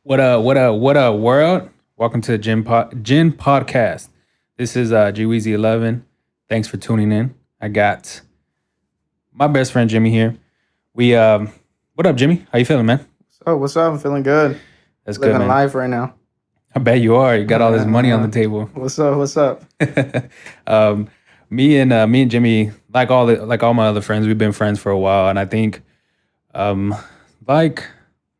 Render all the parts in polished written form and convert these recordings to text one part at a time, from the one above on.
What up, world? Welcome to the Gin Podcast. This is G11. Thanks for tuning in. I got my best friend Jimmy here. We what up, Jimmy? How you feeling, man? Oh, what's up? I'm feeling good. That's good, Living man. life right now. I bet you are. You got all this money on the Uh, table. what's up? What's up? um, me and Jimmy, like all my other friends, we've been friends for a while, and I think um, like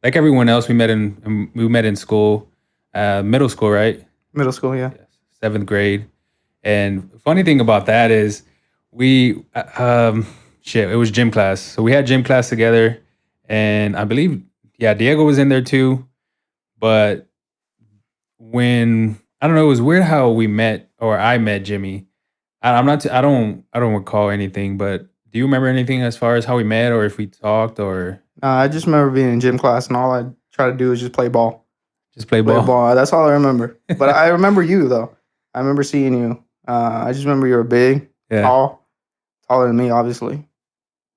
like everyone else, we met in school, middle school, right? Middle school, yeah. Yes, seventh grade. And funny thing about that is we shit, it was gym class. So we had gym class together, and I believe Diego was in there too. But when I don't know, it was weird how we met or I met Jimmy. I'm not. I don't recall anything. But do you remember anything as far as how we met or if we talked or I just remember being in gym class and all I try to do is just play ball. just play Play ball? ball. That's all I remember. But I remember you though. I remember seeing you. I just remember you were big, Yeah. tall, taller than me, obviously.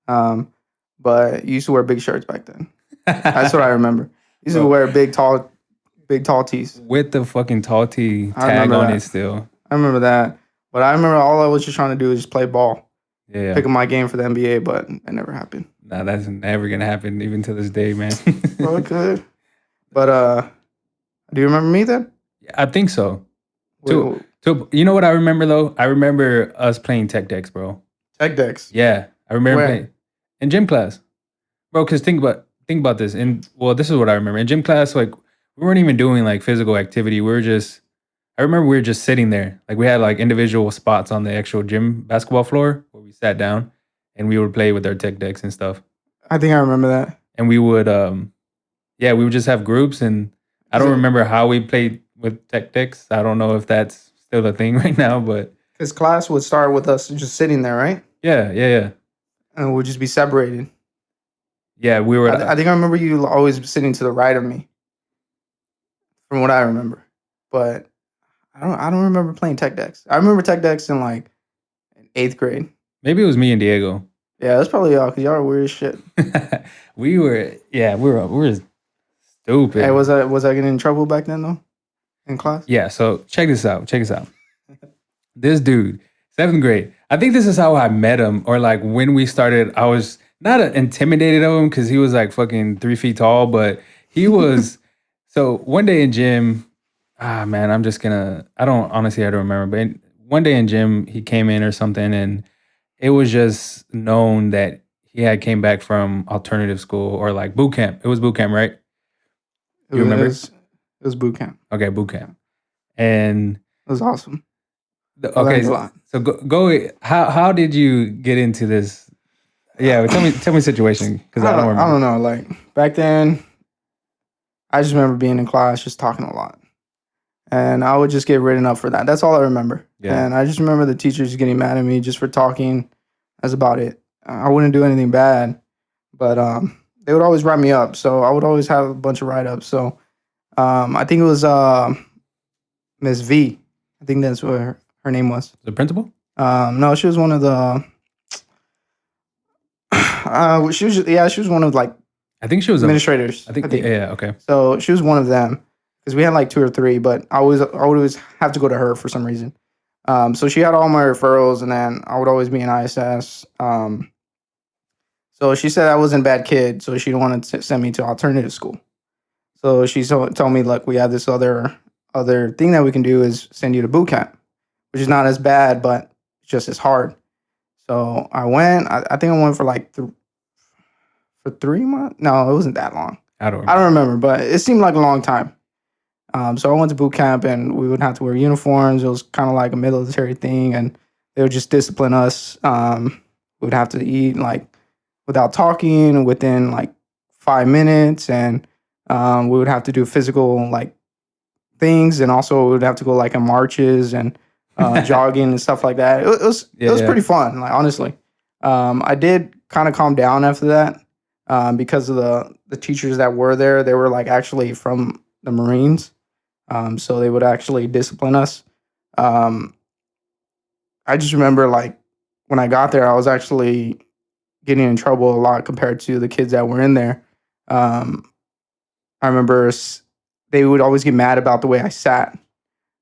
Um, but you used to wear big shirts back then. That's what I remember. You used to Bro, wear big tall tees. with the fucking tall T I tag remember on that. it still. I remember that. But I remember all I was just trying to do is just play ball. Yeah. Pick up my game for the NBA, but it never happened. Nah, that's never gonna happen even to this day, man. Well, it could. But do you remember me then? I think so. Wait, Too. You know what I remember though? I remember us playing tech decks, bro. Tech decks. Yeah, I remember Where? playing in gym class, bro. Because think about this. And well, this is what I remember in gym class. Like we weren't even doing like physical activity. We were just. I remember we were just sitting there. Like we had like individual spots on the actual gym basketball floor where we sat down, and we would play with our tech decks and stuff. I think I remember that. And we would we would just have groups, and I Is don't it remember how we played with tech decks. I don't know if that's still a thing right now, but because class would start with us just sitting there, right? yeah. And we'd just be separated. Yeah, we were I think I remember you always sitting to the right of me, from what I remember. But I don't remember playing tech decks. I remember tech decks in like in eighth grade. maybe it was me and Diego. Yeah, that's probably y'all because y'all are weird as shit. we were Hey, stupid. was I getting in trouble back then though in class? Yeah, so check this out. Check this out. This dude, seventh grade. I think this is how I met him, or like when we started. I was not intimidated of him because he was like fucking 3 feet tall, but he was. So one day in gym, man, I'm just gonna. I don't honestly, I don't remember, but one day in gym, he came in or something, and it was just known that he had came back from alternative school or like boot camp. It was boot camp, right? It You was it remember? was, it was boot camp. Okay, boot camp. And It was awesome. I okay, learned a lot. so go. How did you get into this? Yeah, tell me situation because I don't I remember. don't know. Like back then, I just remember being in class, just talking a lot, and I would just get written up for that. That's all I remember. Yeah, And I just remember the teachers getting mad at me just for talking. That's about it. I wouldn't do anything bad, but they would always write me up. So I would always have a bunch of write ups. So I think it was Miss V. I think that's what her name was. the principal. No, she was one of the. She was one of like I think she was a. administrators. I think yeah. Okay. So she was one of them because we had like two or three, but I would always have to go to her for some reason. So she had all my referrals, and then I would always be in ISS. So she said I wasn't a bad kid, so she wanted to send me to alternative school. So she told me like we have this other thing that we can do is send you to boot camp, which is not as bad, but it's just as hard. So I went. I think I went for like for 3 months. No, it wasn't that long. I don't I remember. don't remember, but it seemed like a long time. So I went to boot camp, and we would have to wear uniforms. It was kind of like a military thing, and they would just discipline us. We would have to eat like without talking within like 5 minutes, and we would have to do physical like things, and also we would have to go like in marches and jogging and stuff like that. It Yeah, was yeah. pretty fun, like honestly. I did kind of calm down after that because of the teachers that were there. They were like actually from the Marines, so they would actually discipline us. Um, I just remember like when I got there, I was actually getting in trouble a lot compared to the kids that were in there. Um, I remember they would always get mad about the way I sat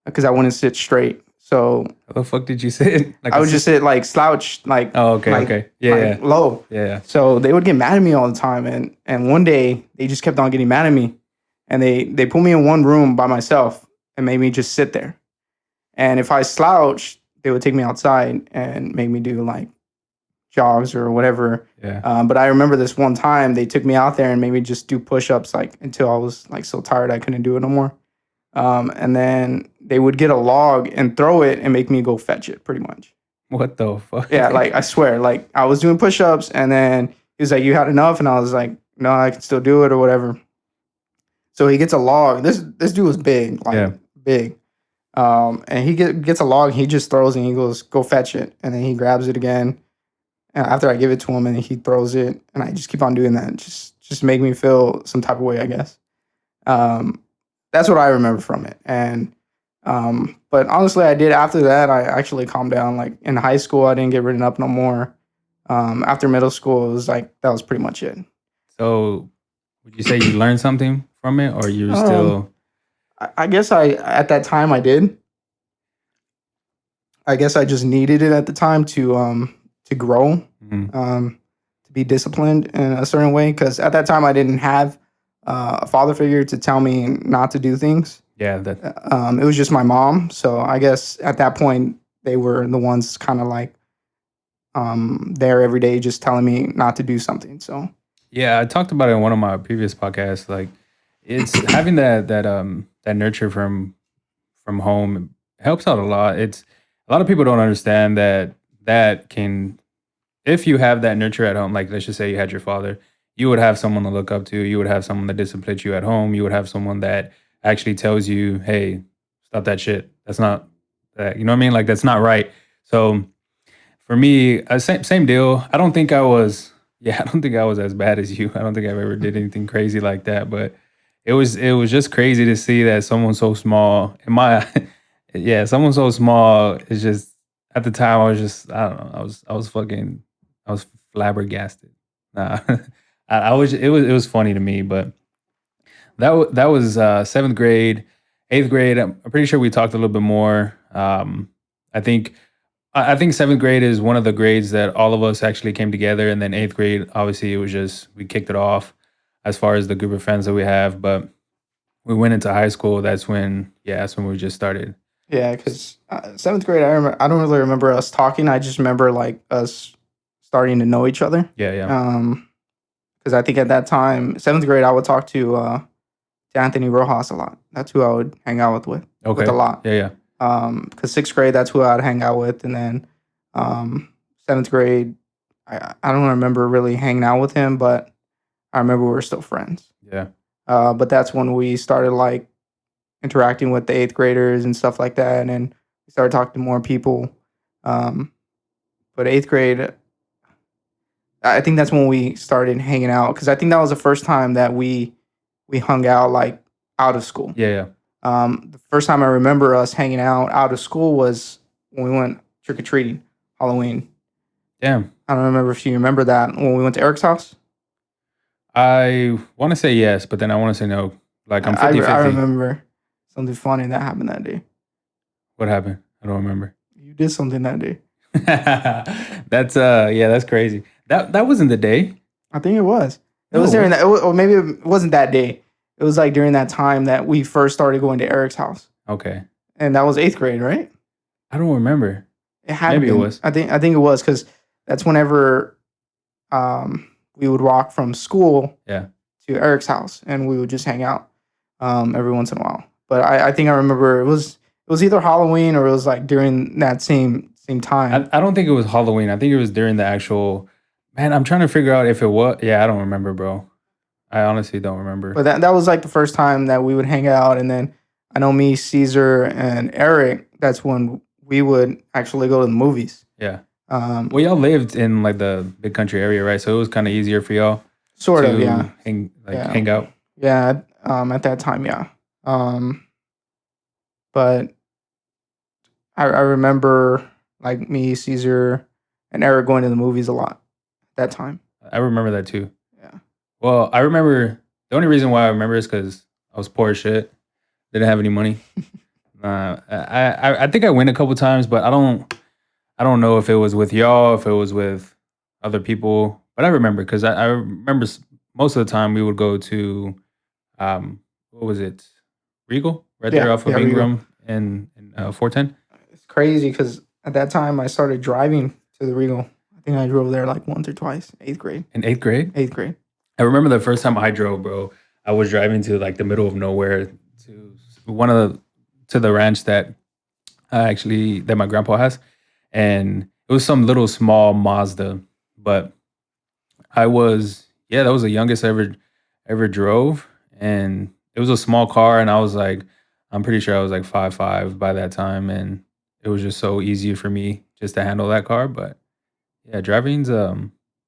because I wouldn't sit straight. So How the fuck did you sit? Like I a would just sit like slouched, Oh, okay, okay. Yeah, like yeah. low. Yeah. So they would get mad at me all the time, and one day they just kept on getting mad at me, and they put me in one room by myself and made me just sit there. And if I slouched, they would take me outside and make me do like jogs or whatever. Yeah. But I remember this one time they took me out there and made me just do push-ups like until I was like so tired I couldn't do it no more. And then they would get a log and throw it and make me go fetch it pretty much. What the fuck? Yeah, like I swear, like I was doing push-ups and then he was like, "You had enough," and I was like, "No, I can still do it or whatever." So he gets a log. This dude was big, like Yeah. big. And he gets a log. He just throws it and he goes, "Go fetch it," and then he grabs it again. And after I give it to him, and he throws it, and I just keep on doing that, just make me feel some type of way, I guess. Um, that's what I remember from it. And but honestly, I did after that. I actually calmed down. Like in high school, I didn't get written up no more. After middle school, it was like that was pretty much it. So, would you say you learned something from it, or you're Um, still? I guess I at that time I did. I guess I just needed it at the time to grow, Mhm. to be disciplined in a certain way. Because at that time I didn't have a father figure to tell me not to do things. Yeah, that. It was just my mom. So I guess at that point they were the ones kind of like there every day, just telling me not to do something. So Yeah, I talked about it in one of my previous podcasts. Like, it's having that nurture from home helps out a lot. It's a lot of people don't understand that can, if you have that nurture at home, like let's just say you had your father, you would have someone to look up to. You would have someone that disciplines you at home. You would have someone that actually tells you, "Hey, stop that shit. That's not that." You know what I mean? Like that's not right. So for me, same deal. I don't think I was. Yeah, I don't think I was as bad as you. I don't think I've ever did anything crazy like that. But it was just crazy to see that someone so small. In my yeah, someone so small is just at the time I was just I don't know. I was fucking I was flabbergasted. Nah, I was it was funny to me, but that was seventh grade, eighth grade. I'm pretty sure we talked a little bit more. I think I think seventh grade is one of the grades that all of us actually came together, and then eighth grade, obviously, it was just we kicked it off as far as the group of friends that we have. But we went into high school. That's when we just started. yeah, because seventh grade, I don't really remember us talking. I just remember like us starting to know each other. Yeah, yeah. Because I think at that time, seventh grade, I would talk to Anthony Rojas a lot. That's who I would hang out with a Okay. lot. Yeah, yeah. Because sixth grade, that's who I'd hang out with, and then seventh grade, I don't remember really hanging out with him, but I remember we were still friends. Yeah. But that's when we started like interacting with the eighth graders and stuff like that, and then we started talking to more people. Um, but eighth grade, I think that's when we started hanging out because I think that was the first time that we hung out like out of school. Yeah, yeah. The first time I remember us hanging out of school was when we went trick or treating Halloween. Damn. I don't remember if you remember that when we went to Eric's house. I want to say yes, but then I want to say no. Like I'm I 50-50. remember something funny that happened that day. What happened? I don't remember. You did something that day. That's yeah, that's crazy. That wasn't the day. I think it was. It No, was during that, or maybe it wasn't that day. It was like during that time that we first started going to Eric's house, Okay. and that was eighth grade, right? I don't remember. It had Maybe it been. was. I think it was because that's whenever we would walk from school Yeah. to Eric's house, and we would just hang out every once in a while. But I think I remember it was either Halloween or it was like during that same time. I don't think it was Halloween. I think it was during the actual. Man, I'm trying to figure out if it was. Yeah, I don't remember, bro. I honestly don't remember. But that was like the first time that we would hang out, and then I know me, Caesar, and Eric. That's when we would actually go to the movies. Yeah. Um, Well, y'all lived in like the big country area, right? So it was kind of easier for y'all sort of, to yeah, hang yeah, hang out. yeah. At that time, yeah. But I remember like me, Caesar, and Eric going to the movies a lot at that time. I remember that too. Yeah. Well, I remember the only reason why I remember is because I was poor as shit. Didn't have any money. I think I went a couple times, but I don't know if it was with y'all, if it was with other people. But I remember because I remember most of the time we would go to what was it, Regal, right there Yeah, off of yeah, Rigo. Ingram and 410. It's crazy because at that time I started driving to the Regal. I think I drove there like once or twice. Eighth grade. In eighth grade. Eighth grade. I remember the first time I drove, bro. I was driving to like the middle of nowhere to one of the to the ranch that actually that my grandpa has, and it was some little small Mazda. But I was yeah, that was the youngest I ever drove, and it was a small car, and I was like, I'm pretty sure I was like 5'5" by that time, and it was just so easy for me just to handle that car. But yeah, driving's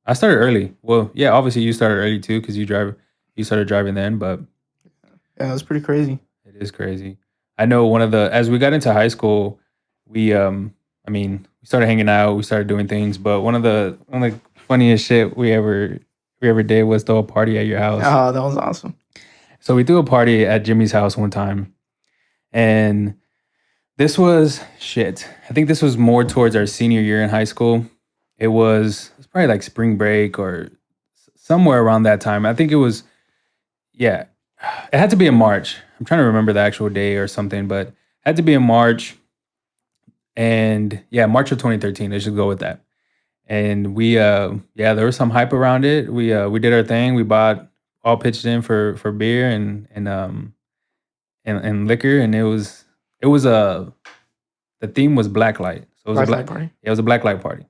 I started early. Well, yeah, obviously you started early too because you started driving then, but Yeah, it was pretty crazy. it is crazy. I know one of the as we got into high school, we I mean, we started hanging out, we started doing things, but one of the funniest shit we ever did was throw a party at your house. Oh, that was awesome. So we threw a party at Jimmy's house one time, and this was shit. I think this was more towards our senior year in high school. It was probably like spring break or somewhere around that time. I think it was yeah. It had to be in March. I'm trying to remember the actual day or something, but it had to be in March. And yeah, March of 2013. Let's just go with that. And we yeah, there was some hype around it. We did our thing. We bought all pitched in for beer and liquor, and it was the theme was black light. So it was a Black black light party. yeah, it was a black light party.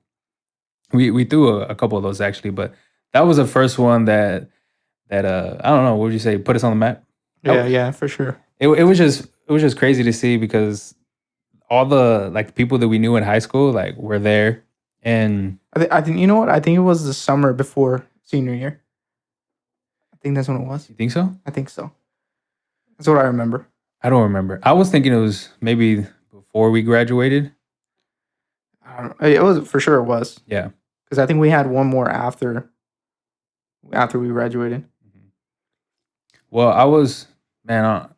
We threw a couple of those actually, but that was the first one that I don't know, what would you say, put us on the map? Yeah, yeah, for sure. It was just crazy to see because all the like people that we knew in high school like were there, and I think you know what? I think it was the summer before senior year. I think that's when it was. you think so? I think so. That's what I remember. I don't remember. I was thinking it was maybe before we graduated. I don't know. It was for sure. It was Yeah. because I think we had one more after we graduated. Mhm. Well, I was man.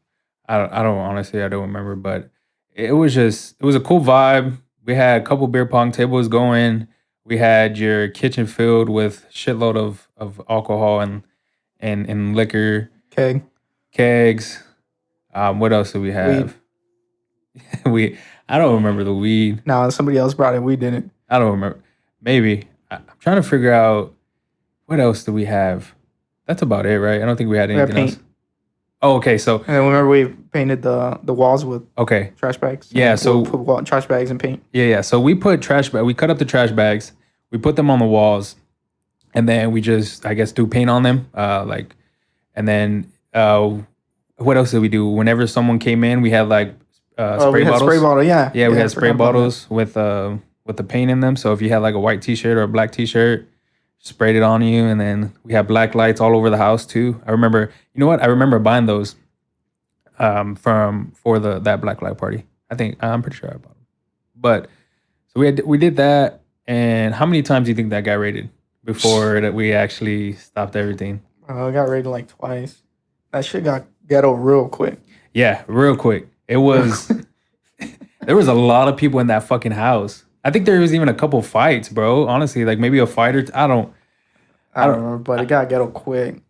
I don't honestly. I don't remember, but it was a cool vibe. We had a couple beer pong tables going. We had your kitchen filled with shitload of alcohol and liquor, Okay, kegs. What else did we weed. have? we I don't remember the weed. Now somebody else brought it. We didn't. I don't remember. Maybe I'm trying to figure out what else do we have. That's about it, right? I don't think we had We had anything else. paint, Oh, okay. So and then remember we painted the walls with okay, trash bags. yeah. And we'll So put trash bags and paint. yeah. So we put trash bag. We cut up the trash bags. We put them on the walls, and then we just, I guess, threw paint on them. And then what else did we do? Whenever someone came in, we had like Oh, we spray had spray bottles. bottle. Yeah, Yeah, we yeah. I had spray forgot about that. bottles with the paint in them. So if you had like a white T-shirt or a black T-shirt, sprayed it on you, and then we had black lights all over the house too. I remember, you know what? I remember buying those from for the that black light party. I'm pretty sure I bought them. But so we did that. And how many times do you think that got rated before that we actually stopped everything? I got rated like twice. That shit got ghetto real quick. Yeah, real quick. It was there was a lot of people in that fucking house. I think there was even a couple fights, bro. Honestly, like maybe a fight or I don't. I I don't don't. remember, but it got ghetto quick.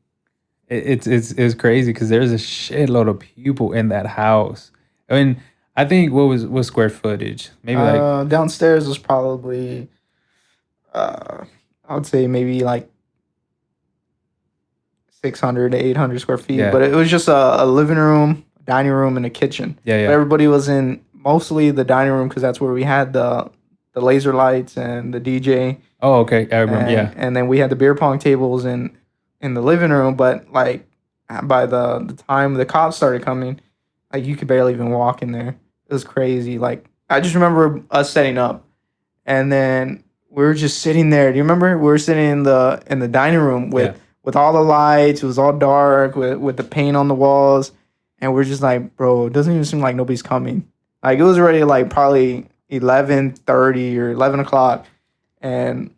It's crazy because there's a shitload of people in that house. I mean, I think what square footage? Maybe like Downstairs was probably, uh, I would say maybe like 600 to 800 square feet. yeah, But it was just a living room, dining room, and a kitchen. yeah, But yeah. everybody was in mostly the dining room because that's where we had the laser lights and the DJ. Oh, okay. I remember. Yeah, And then we had the beer pong tables in the living room. But like by the time the cops started coming, like you could barely even walk in there. It was crazy. Like I just remember us setting up, and then we were just sitting there. Do you remember? We were sitting in the dining room yeah. with all the lights. It was all dark with the paint on the walls, and we're just like, bro, it doesn't even seem like nobody's coming. Like it was already like probably 11:30 or 11 o'clock, and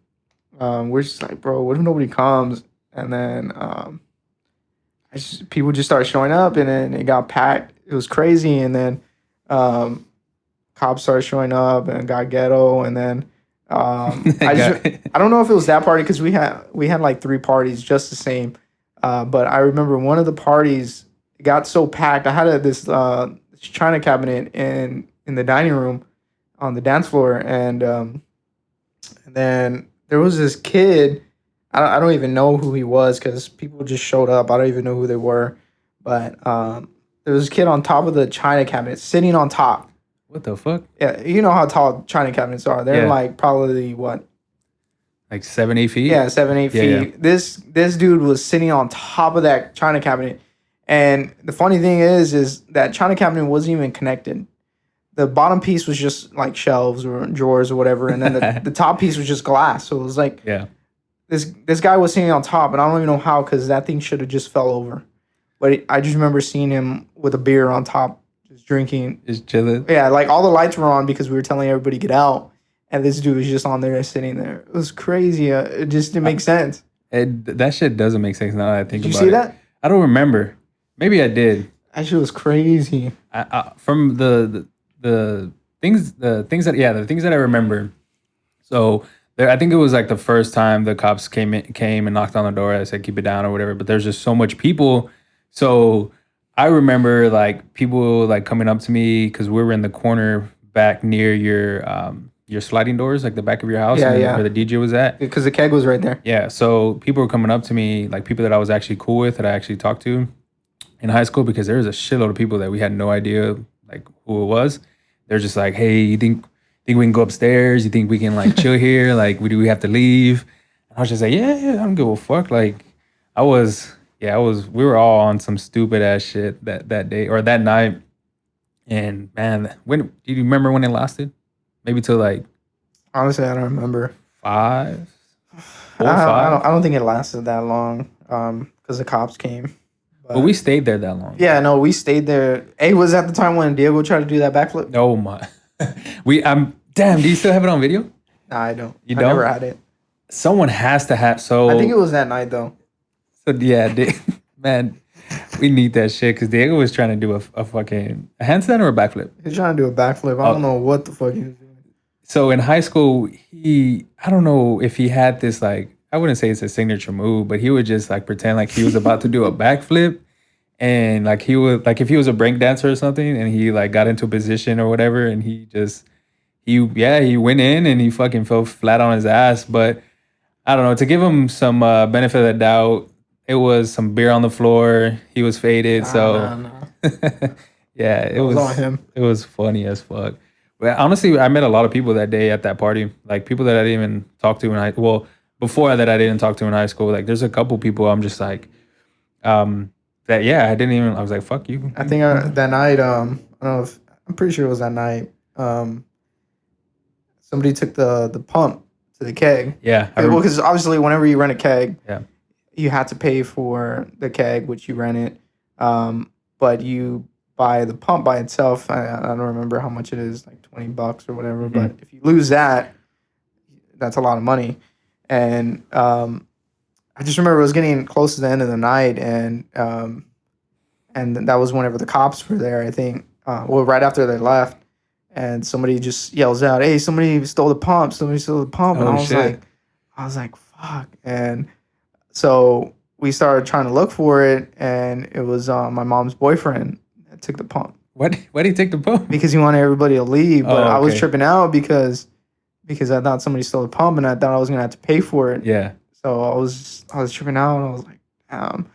we're just like, bro, what if nobody comes? And then people just started showing up, and then it got packed. it was crazy. And then um, cops started showing up and got ghetto. And then Got- I don't know if it was that party because we had like three parties just the same. But I remember one of the parties got so packed. I had this china cabinet in the dining room on the dance floor, and then there was this kid. I don't even know who he was because people just showed up. I don't even know who they were, but there was this kid on top of the china cabinet, sitting on top. what the fuck? Yeah, you know how tall china cabinets are. They're Yeah. like probably what? Like 7, 8 feet? Yeah, 7, 8 Yeah, feet. yeah. This dude was sitting on top of that china cabinet, and the funny thing is that china cabinet wasn't even connected. The bottom piece was just like shelves or drawers or whatever, and then the top piece was just glass. So it was like Yeah. this guy was sitting on top, and I don't even know how because that thing should have just fell over. But I just remember seeing him with a beer on top, just drinking. Just chilling. Yeah, like all the lights were on because we were telling everybody to get out, and this dude was just on there sitting there. It was crazy. It just didn't make sense. That shit doesn't make sense now that I think Did you about see it. that? I don't remember. Maybe I did. That shit was crazy. From the things that I remember. So there, I think it was like the first time the cops came and knocked on the door. I said keep it down or whatever. But there's just so much people. So I remember like people like coming up to me because we were in the corner back near your sliding doors, like the back of your house, Yeah, and yeah. where the DJ was at. Because the keg was right there. Yeah, so people were coming up to me, like people that I was actually cool with, that I actually talked to in high school, because there was a shitload of people that we had no idea like who it was. They're just like, "Hey, you think we can go upstairs? You think we can like chill here? Like, we have to leave?" And I was just like, "Yeah, I don't give a fuck." Like, we were all on some stupid ass shit that day or that night. And man, when do you remember when it lasted? Maybe till like Honestly, I don't remember. 5, 4, I 5. don't think it lasted that long. Because the cops came. But we stayed there that long. Yeah, no, we stayed there. Hey, was that the time when Diego tried to do that backflip? Oh my. Damn, do you still have it on video? Nah, I don't. You I don't? never had it. Someone has to have. So I think it was that night though. So yeah, man, we need that shit because Diego was trying to do a fucking a handstand or a backflip. He's trying to do a backflip. I don't know what the fuck he was doing. So in high school, I don't know if he had this like, I wouldn't say it's a signature move, but he would just like pretend like he was about to do a backflip. And like he would, like if he was a break dancer or something and he like got into a position or whatever and he went in and he fucking fell flat on his ass. But I don't know, to give him some benefit of the doubt, it was some beer on the floor. He was faded. Nah. Yeah, it was on him. It was funny as fuck. But honestly, I met a lot of people that day at that party, like people that I didn't even talk to before that I didn't talk to in high school. Like there's a couple people I'm just like, I was like, fuck you. I think that night, I don't know if, I'm pretty sure it was that night. Somebody took the pump to the keg. Yeah. Because obviously whenever you rent a keg, Yeah. you had to pay for the keg, which you rent it. But you buy the pump by itself. I don't remember how much it is, like $20 or whatever. Mhm. But if you lose that, that's a lot of money. And I just remember it was getting close to the end of the night, and that was whenever the cops were there, I think. Right after they left, and somebody just yells out, "Hey, somebody stole the pump! Somebody stole the pump!" And Oh, I was shit. like, "Fuck!" And so we started trying to look for it, and it was my mom's boyfriend that took the pump Why did he take the pump? because he wanted everybody to leave. But I was okay. tripping out because I thought somebody stole the pump, and I thought I was gonna have to pay for it. Yeah. So I was tripping out, and I was like, damn.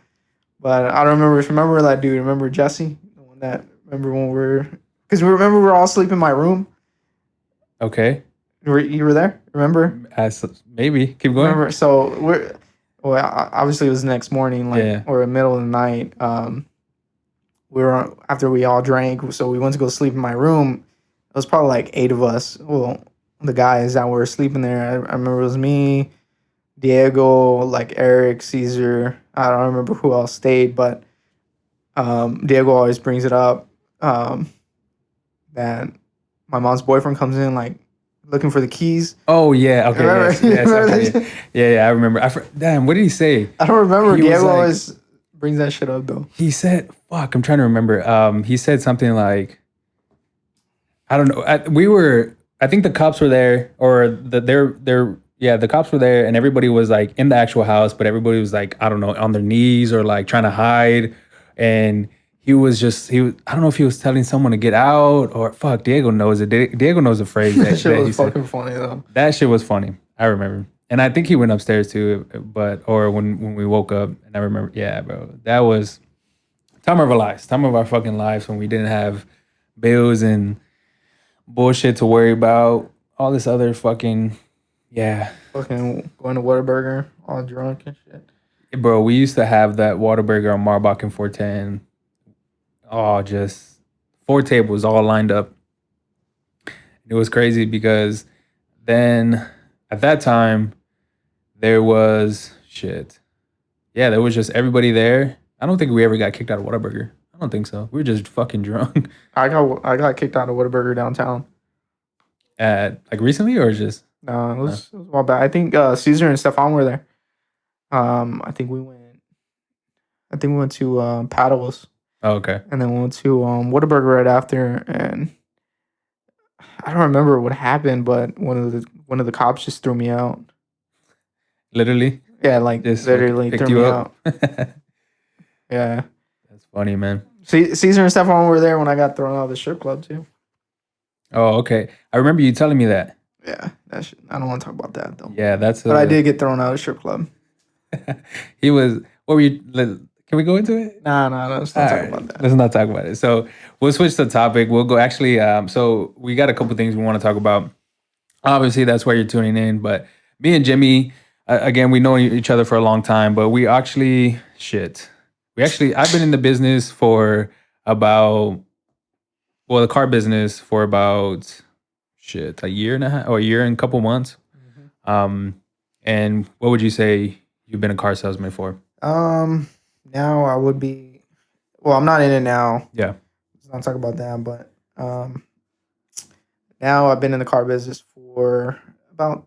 But I don't remember that dude. Remember Jesse? The one that, remember when because we were all asleep in my room. Okay. You were there? Remember? Maybe. Keep going. Remember? So obviously it was the next morning, like, Yeah. or the middle of the night. We were, after we all drank, so we went to go sleep in my room. It was probably like 8 of us. Well, the guys that were sleeping there, I remember it was me, Diego, like Eric, Caesar. I don't remember who else stayed, but Diego always brings it up that my mom's boyfriend comes in like looking for the keys. Oh yeah. Okay. Remember? Yes, Remember okay, that? yeah. I remember. Damn. What did he say? I don't remember. He was Diego like- always brings that shit up though? He said, "Fuck." I'm trying to remember. He said something like, I don't know. We were. I think the cops were there, or they're yeah, the cops were there, and everybody was like in the actual house, but everybody was like, I don't know, on their knees or like trying to hide, and I don't know if he was telling someone to get out or fuck. Diego knows it. Diego knows the phrase That that, shit that he was said. fucking funny though. That shit was funny. I remember. And I think he went upstairs too, but or when we woke up, and I remember, yeah, bro, that was time of our lives, time of our fucking lives when we didn't have bills and bullshit to worry about, all this other fucking, yeah, Fucking going to Whataburger, all drunk and shit. bro. We used to have that Waterburger on Marbach and 410. Oh, just four tables all lined up. It was crazy because then at that time there was shit. Yeah, there was just everybody there. I don't think we ever got kicked out of Whataburger. I don't think so. We were just fucking drunk. I got kicked out of Whataburger downtown. At like recently or just No, uh, it was a while back. I think Caesar and Stefan were there. I think we went. I think we went to Paddles, oh, okay. and then we went to Whataburger right after. And I don't remember what happened, but one of the cops just threw me out. Literally Yeah, like just fucking literally picked threw you me up. out. Yeah. That's funny, man. Caesar and Stefan were there when I got thrown out of the strip club too. Oh, okay. I remember you telling me that. Yeah, I don't want to talk about that though. Yeah, that's But I a did get thrown out of the strip club. he was what were you can we go into it? Nah, let's All not talk right, about that. let's not talk about it. So we'll switch the topic. We'll go actually. So we got a couple things we want to talk about. Obviously, that's why you're tuning in. But me and Jimmy, again, we know each other for a long time. But we actually, shit, we actually, I've been in the business for about, well, the car business for about, shit, a year and a half or a year and a couple months. Um, and what would you say you've been a car salesman for? Now I would be. Well, I'm not in it now. Yeah, Let's not talk about that. But now I've been in the car business for about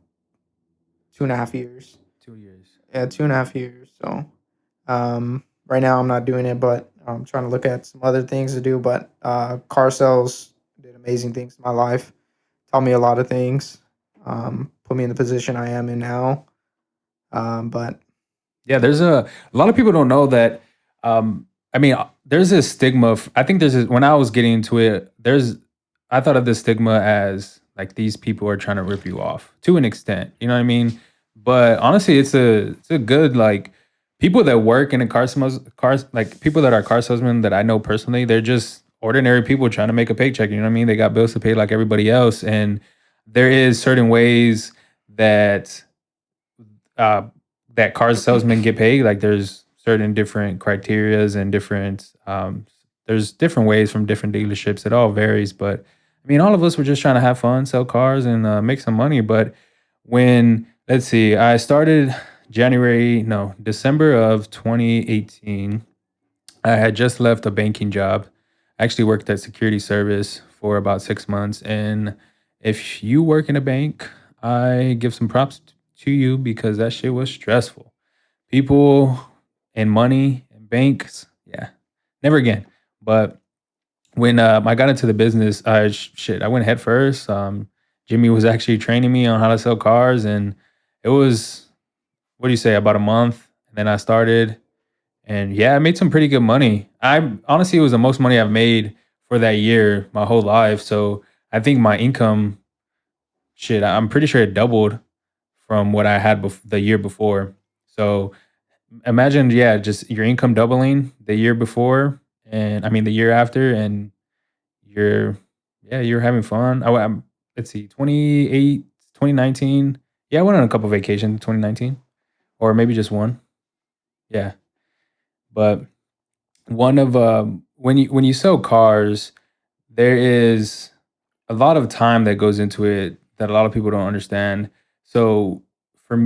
2.5 years. 2 years. Yeah, 2.5 years. So, right now I'm not doing it, but I'm trying to look at some other things to do. But car sales did amazing things in my life. Taught me a lot of things. Put me in the position I am in now. But Yeah, there's a lot of people don't know that. I mean, there's this stigma. I think there's when I was getting into it, I thought of this stigma as like these people are trying to rip you off to an extent. You know what I mean? But honestly, it's a good like people that work in a cars like people that are car salesmen that I know personally. They're just ordinary people trying to make a paycheck. You know what I mean? They got bills to pay like everybody else, and there is certain ways that uh, that car salesmen get paid. Like there's certain different criterias and different there's different ways from different dealerships. It all varies, but I mean, all of us were just trying to have fun, sell cars, and make some money. But when let's see, I started December of 2018. I had just left a banking job. I actually worked at security service for about 6 months. And if you work in a bank, I give some props to you because that shit was stressful. People and money and banks, yeah, never again. But when I got into the business, I went head first. Jimmy was actually training me on how to sell cars, and it was what do you say about a month, and then I started, and yeah, I made some pretty good money. I honestly it was the most money I've made for that year, my whole life. So I think my income, shit, I'm pretty sure it doubled from what I had the year before. So imagine, yeah, just your income doubling the year before, and I mean the year after, and you're, yeah, you're having fun. Let's see, 2019. Yeah, I went on a couple vacations in 2019, or maybe just one. Yeah, but one of when you sell cars, there is a lot of time that goes into it that a lot of people don't understand. So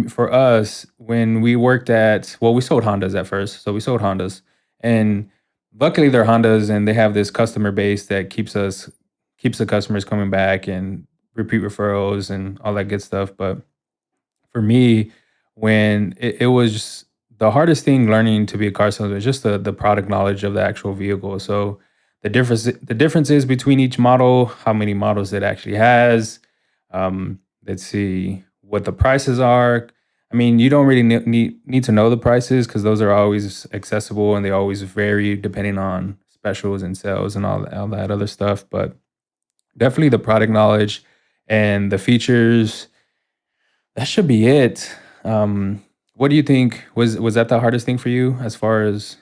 for us, when we worked at we sold Hondas at first. So we sold Hondas, and luckily they're Hondas, and they have this customer base that keeps the customers coming back and repeat referrals and all that good stuff. But for me, when it was the hardest thing learning to be a car salesman is just the product knowledge of the actual vehicle. So the differences between each model, how many models it actually has. Let's see what the prices are. I mean, you don't really need to know the prices because those are always accessible and they always vary depending on specials and sales and all that other stuff. But definitely the product knowledge and the features, that should be it. What do you think was that the hardest thing for you as far as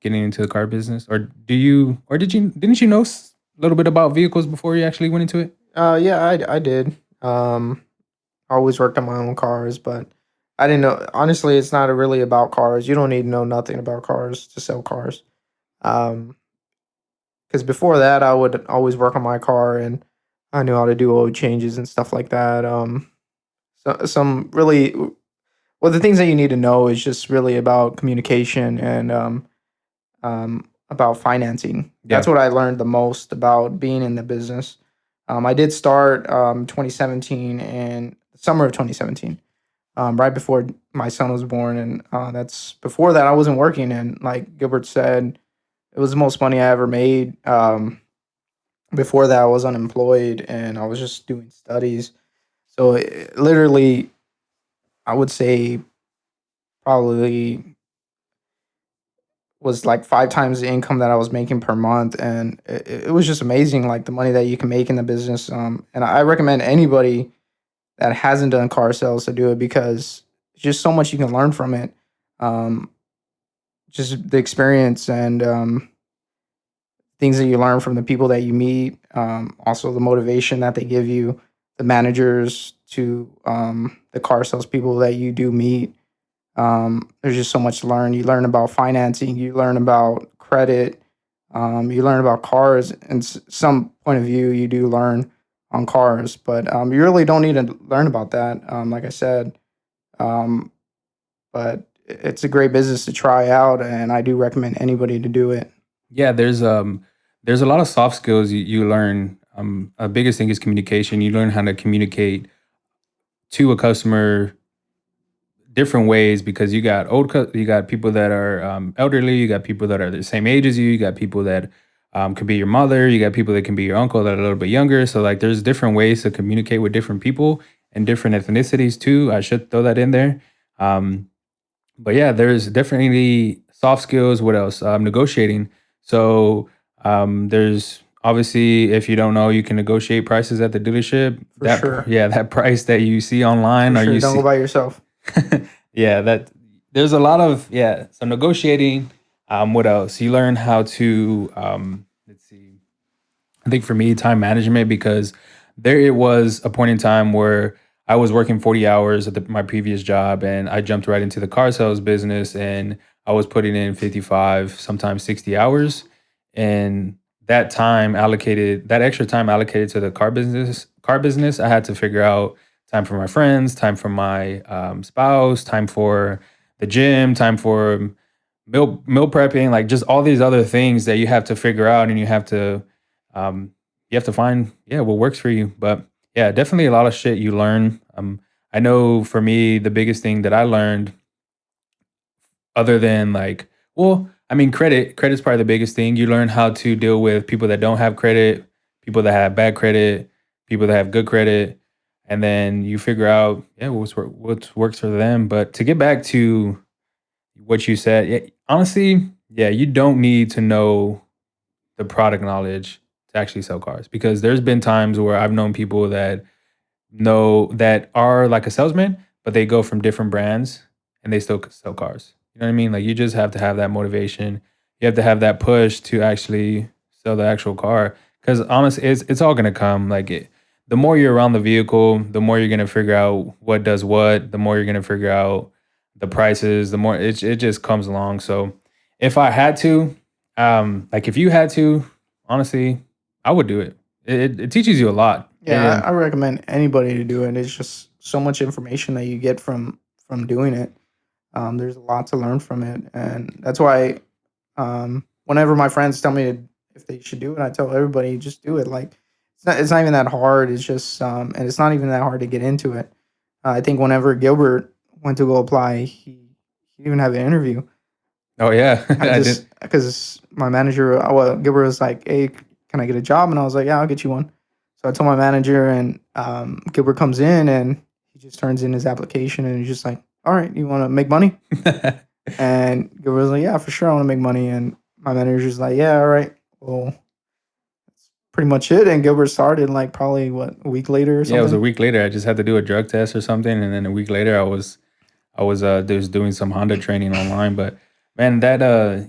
getting into the car business, or didn't you know a little bit about vehicles before you actually went into it? Yeah, I did. I always worked on my own cars, but I didn't know. Honestly, it's not really about cars. You don't need to know nothing about cars to sell cars. Um, because before that, I would always work on my car, and I knew how to do oil changes and stuff like that. So some really well, the things that you need to know is just really about communication and about financing. That's Yeah. what I learned the most about being in the business. I did start 2017 and summer of 2017, right before my son was born, and that's before that I wasn't working. And like Gilbert said, it was the most money I ever made. Before that, I was unemployed and I was just doing studies. So literally, I would say probably was like 5 times the income that I was making per month, and it was just amazing, like the money that you can make in the business. And I recommend anybody that hasn't done car sales to do it because it's just so much you can learn from it. Um, just the experience and things that you learn from the people that you meet. Also, the motivation that they give you, the managers to the car sales people that you do meet. There's just so much to learn. You learn about financing, you learn about credit, you learn about cars, and some point of view, you do learn on cars, but you really don't need to learn about that. Like I said, um, but it's a great business to try out, and I do recommend anybody to do it. Yeah, there's a lot of soft skills you learn. Biggest thing is communication. You learn how to communicate to a customer different ways because you got people that are elderly, you got people that are the same age as you got people that could be your mother, you got people that can be your uncle that are a little bit younger. So like there's different ways to communicate with different people and different ethnicities too. I should throw that in there. Um, but yeah, there's definitely soft skills. What else? Negotiating. So there's obviously, if you don't know, you can negotiate prices at the dealership. For sure. Yeah, that price that you see For online or sure. you Don't go see. by yourself. Yeah, that there's a lot of yeah. So negotiating. What else? You learn how to let's see. I think for me, time management because there it was a point in time where I was working 40 hours at my previous job and I jumped right into the car sales business and I was putting in 55, sometimes 60 hours. And that extra time allocated to the car business, I had to figure out time for my friends, time for my spouse, time for the gym, time for meal prepping, like just all these other things that you have to figure out and um, you have to find yeah what works for you. But yeah, definitely a lot of shit you learn. I know for me the biggest thing that I learned, other than like, well, I mean, credit's probably the biggest thing. You learn how to deal with people that don't have credit, people that have bad credit, people that have good credit, and then you figure out yeah what works for them. But to get back to what you said, yeah, honestly, yeah, you don't need to know the product knowledge to actually sell cars because there's been times where I've known people that are like a salesman, but they go from different brands and they still sell cars. You know what I mean? Like you just have to have that motivation. You have to have that push to actually sell the actual car. Because honestly, it's all gonna come. The more you're around the vehicle, the more you're gonna figure out what does what. The more you're gonna figure out the prices. The more it just comes along. So if I had to, like if you had to, honestly, I would do it. It teaches you a lot. Yeah, I recommend anybody to do it. It's just so much information that you get from doing it. There's a lot to learn from it, and that's why whenever my friends tell me if they should do it, I tell everybody just do it. Like it's not even that hard. It's just and it's not even that hard to get into it. I think whenever Gilbert went to go apply, He didn't even have an interview. Oh yeah, I I did. just because my manager, well, Gilbert was like, "Hey, can I get a job?" And I was like, "Yeah, I'll get you one." So I told my manager, and Gilbert comes in and he just turns in his application, and he's just like, "All right, you want to make money?" And Gilbert was like, "Yeah, for sure, I want to make money." And my manager's just like, "Yeah, all right, well, pretty much it." And Gilbert started like probably what, a week later or Yeah, it was a something. week later. I just had to do a drug test or something, and then a week later, I was just doing some Honda training online. But man, that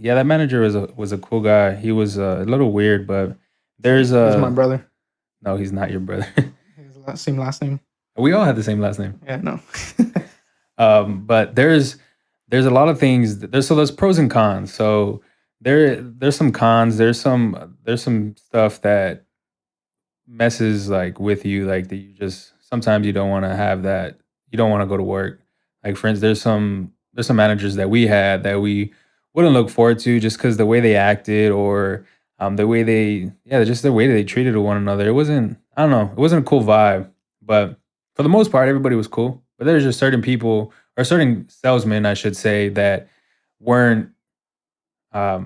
yeah, that manager was a cool guy. He was a little weird, but there's He was my a brother. no, he's not your brother. He has the same last name. We all have the same last name. Yeah, no. But there's a lot of things. There's pros and cons. So there's some cons. There's some stuff that messes like with you, like that you just sometimes you don't want to have that. You don't want to go to work. Like for instance, there's some managers that we had that we wouldn't look forward to just because the way they acted or the way they yeah just the way that they treated one another. It wasn't I don't know. It wasn't a cool vibe. But for the most part, everybody was cool. But there's just certain people or certain salesmen, I should say, that weren't how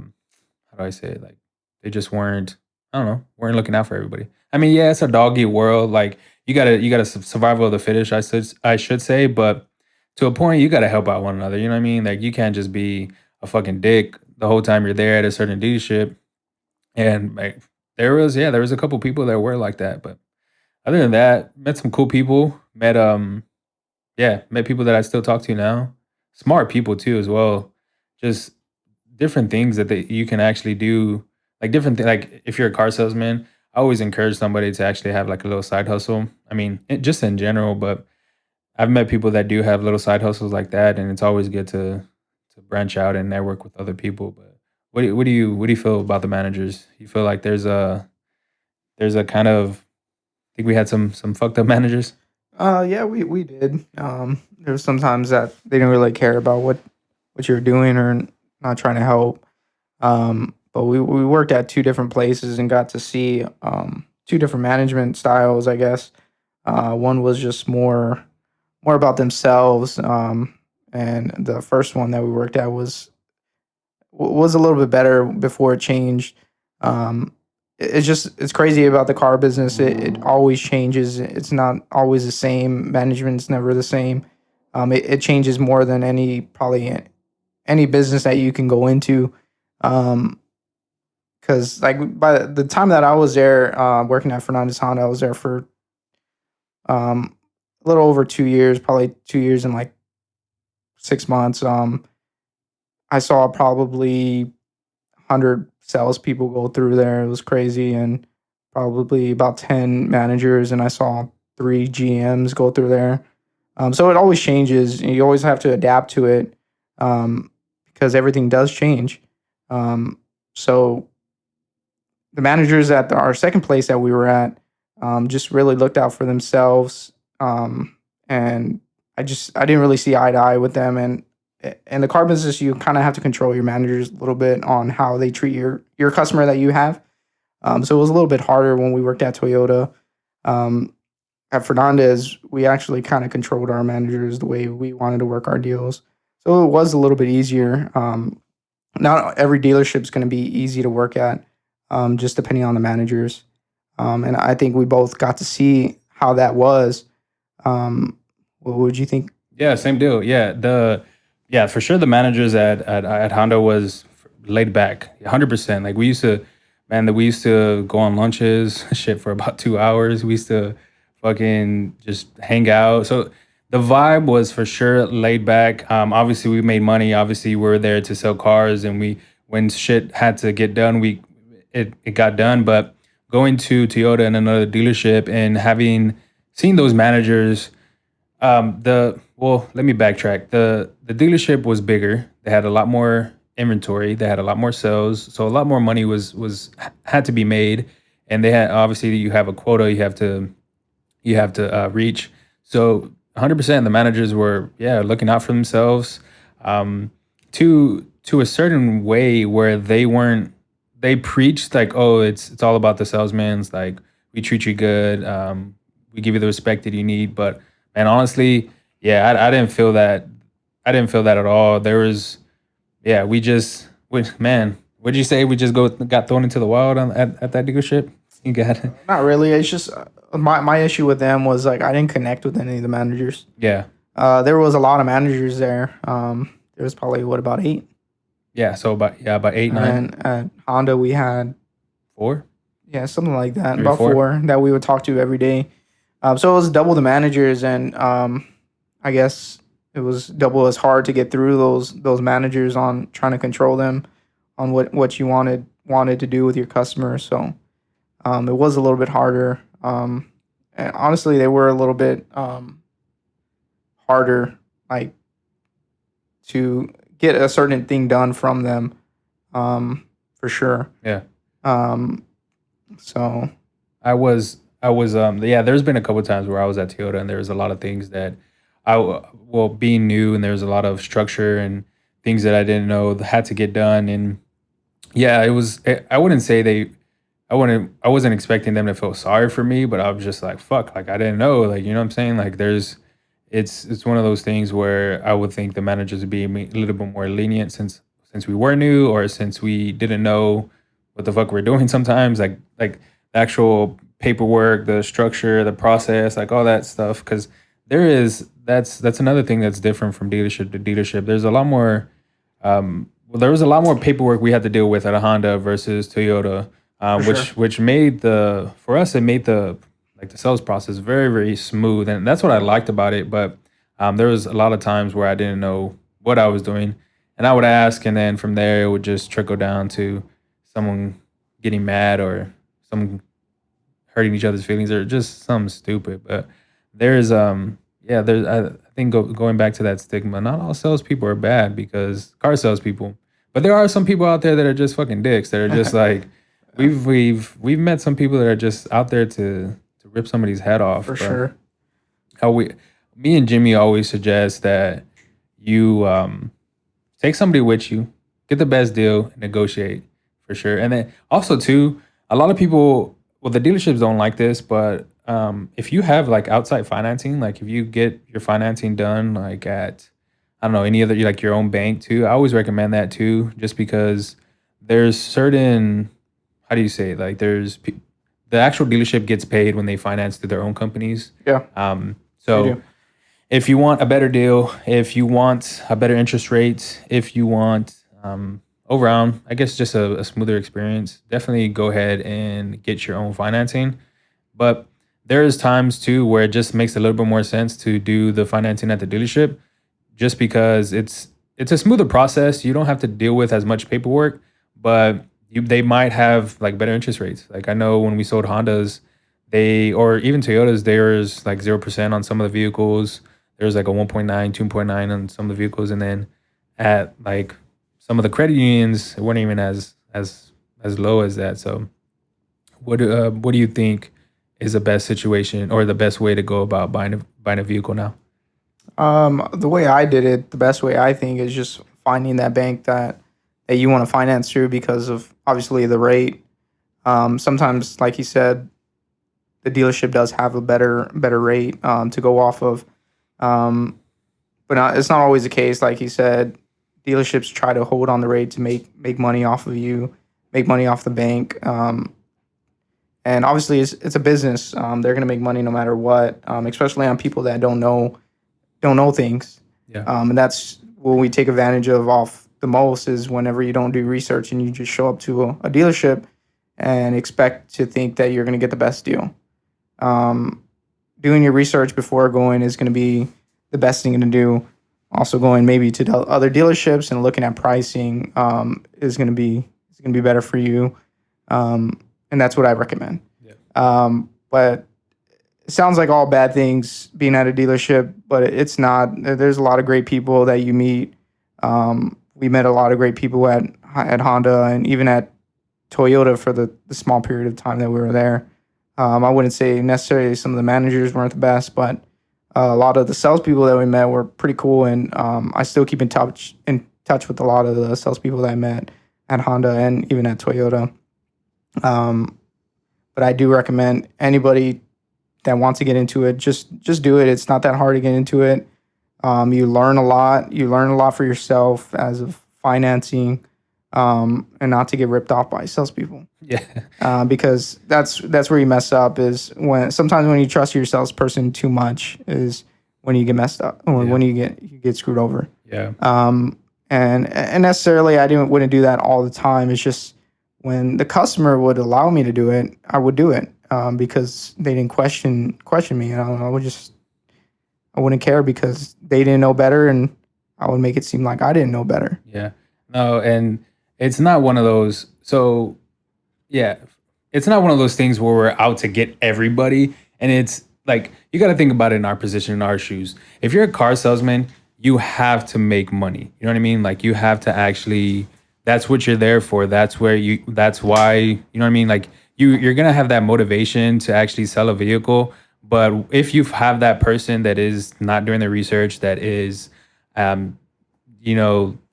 do I say it? Like they just weren't. I don't know. Weren't looking out for everybody. I mean, yeah, it's a dog eat world. Like you gotta survival of the fittest. I should say, but to a point, you gotta help out one another. You know what I mean? Like you can't just be a fucking dick the whole time you're there at a certain leadership. And like there was a couple people that were like that, but other than that, met some cool people. Met people that I still talk to now. Smart people too as well. Just different things that you can actually do. Like like if you're a car salesman, I always encourage somebody to actually have like a little side hustle. I mean, just in general, but I've met people that do have little side hustles like that, and it's always good to branch out and network with other people. But what do you feel about the managers? You feel like there's a kind of I think we had some fucked up managers. Yeah, we did. There was sometimes that they didn't really care about what you're doing or not trying to help. But we worked at two different places and got to see two different management styles, I guess. One was just more about themselves, and the first one that we worked at was a little bit better before it changed. Um, it's crazy about the car business. It always changes. It's not always the same. Management's never the same. It changes more than any business that you can go into. Because like by the time that I was there, working at Fernandez Honda, I was there for a little over 2 years, probably 2 years and like 6 months. I saw probably 100 salespeople go through there. It was crazy, and probably about 10 managers, and I saw three GMs go through there. So it always changes. And you always have to adapt to it, because everything does change. So the managers at our second place that we were at just really looked out for themselves, and I didn't really see eye to eye with them. And in the car business, you kind of have to control your managers a little bit on how they treat your customer that you have. So it was a little bit harder when we worked at Toyota. Um, at Fernandez, we actually kind of controlled our managers the way we wanted to work our deals. So it was a little bit easier. Not every dealership is going to be easy to work at, just depending on the managers. And I think we both got to see how that was. What would you think? Yeah, same deal. Yeah, for sure the managers at Honda was laid back, 100%. Like we used to go on lunches, shit for about 2 hours. We used to fucking just hang out. So the vibe was for sure laid back. Obviously we made money. Obviously we're there to sell cars, and when shit had to get done, it got done. But going to Toyota and another dealership and having seen those managers let me backtrack. The dealership was bigger. They had a lot more inventory. They had a lot more sales. So a lot more money was had to be made, and they had obviously you have a quota you have to reach. So 100% the managers were looking out for themselves, to a certain way where they preached like, oh, it's all about the salesman's, like we treat you good, we give you the respect that you need. But man, honestly, yeah, I didn't feel that. I didn't feel that at all. There was, yeah, man, what'd you say? We just got thrown into the wild at that dealership. You got it. Not really. It's just my issue with them was like I didn't connect with any of the managers. Yeah, There was a lot of managers there. There was probably what about eight, yeah. So about eight, and nine, then at Honda we had four, yeah something like that, maybe about four. four that we would talk to every day. So it was double the managers, and I guess it was double as hard to get through those managers on trying to control them on what you wanted to do with your customers. So it was a little bit harder. And honestly, they were a little bit harder, like to get a certain thing done from them, for sure. Yeah. Um, so Yeah, there's been a couple times where I was at Toyota and there was a lot of things that well, being new, and there was a lot of structure and things that I didn't know that had to get done. And yeah, I wouldn't say I wasn't expecting them to feel sorry for me, but I was just like, fuck, like I didn't know, like, you know what I'm saying? Like it's one of those things where I would think the managers would be a little bit more lenient since we were new, or since we didn't know what the fuck we're doing sometimes, like the actual paperwork, the structure, the process, like all that stuff. Because that's another thing that's different from dealership to dealership. There's a lot more. Well, there was a lot more paperwork we had to deal with at a Honda versus Toyota, for sure, which made for us, it made the sales process very, very smooth, and that's what I liked about it. But there was a lot of times where I didn't know what I was doing, and I would ask, and then from there it would just trickle down to someone getting mad, or someone hurting each other's feelings, or just something stupid. But there's yeah, there's I think going back to that stigma, not all salespeople are bad, because car salespeople, but there are some people out there that are just fucking dicks, that are just like we've met some people that are just out there to rip somebody's head off. for But sure. how we me and Jimmy always suggest that you take somebody with you, get the best deal, and negotiate for sure. And then also too, a lot of people, well, the dealerships don't like this, but if you have like outside financing, like if you get your financing done like at, I don't know, any other, like your own bank too, I always recommend that too, just because there's certain, how do you say it? Like the actual dealership gets paid when they finance through their own companies. Yeah, they So do. if you want a better deal, if you want a better interest rate, if you want overall, I guess just a smoother experience, definitely go ahead and get your own financing. But there's times too where it just makes a little bit more sense to do the financing at the dealership, just because it's a smoother process. You don't have to deal with as much paperwork, but they might have like better interest rates. Like I know when we sold Hondas, or even Toyotas, there's like 0% on some of the vehicles. There's like a 1.9, 2.9 on some of the vehicles, and then at like some of the credit unions, it wasn't even as low as that. So what do you think is the best situation, or the best way to go about buying a vehicle now? The way I did it, the best way I think is just finding that bank that you want to finance through because of obviously the rate. Sometimes, like you said, the dealership does have a better rate to go off of, um, but it's not always the case. Like you said, dealerships try to hold on the rate to make money off of you, make money off the bank. And obviously, it's a business. They're gonna make money no matter what, especially on people that don't know things. Yeah. And that's what we take advantage of off the most is whenever you don't do research and you just show up to a dealership and expect to think that you're going to get the best deal. Um, Doing your research before going is going to be the best thing to do. Also, going maybe to the other dealerships and looking at pricing is going to be better for you, and that's what I recommend. Yeah. But it sounds like all bad things being at a dealership, but it's not. There's a lot of great people that you meet. We met a lot of great people at Honda and even at Toyota for the small period of time that we were there. I wouldn't say necessarily some of the managers weren't the best, but a lot of the salespeople that we met were pretty cool, and I still keep in touch with a lot of the salespeople that I met at Honda and even at Toyota. But I do recommend anybody that wants to get into it, just do it. It's not that hard to get into it. You learn a lot. You learn a lot for yourself as of financing, and not to get ripped off by salespeople. Yeah. Because that's where you mess up is when sometimes when you trust your salesperson too much is when you get messed up or Yeah. when you get screwed over. Yeah. And necessarily I wouldn't do that all the time. It's just when the customer would allow me to do it, I would do it because they didn't question me, and I wouldn't care because they didn't know better, and I would make it seem like I didn't know better. Yeah. No, and it's not one of those. So, yeah, it's not one of those things where we're out to get everybody. And it's like, you got to think about it in our position, in our shoes. If you're a car salesman, you have to make money. You know what I mean? Like, you have to actually, that's what you're there for. That's why, you know what I mean? Like, you're going to have that motivation to actually sell a vehicle. But if you have that person that is not doing the research, that is, um,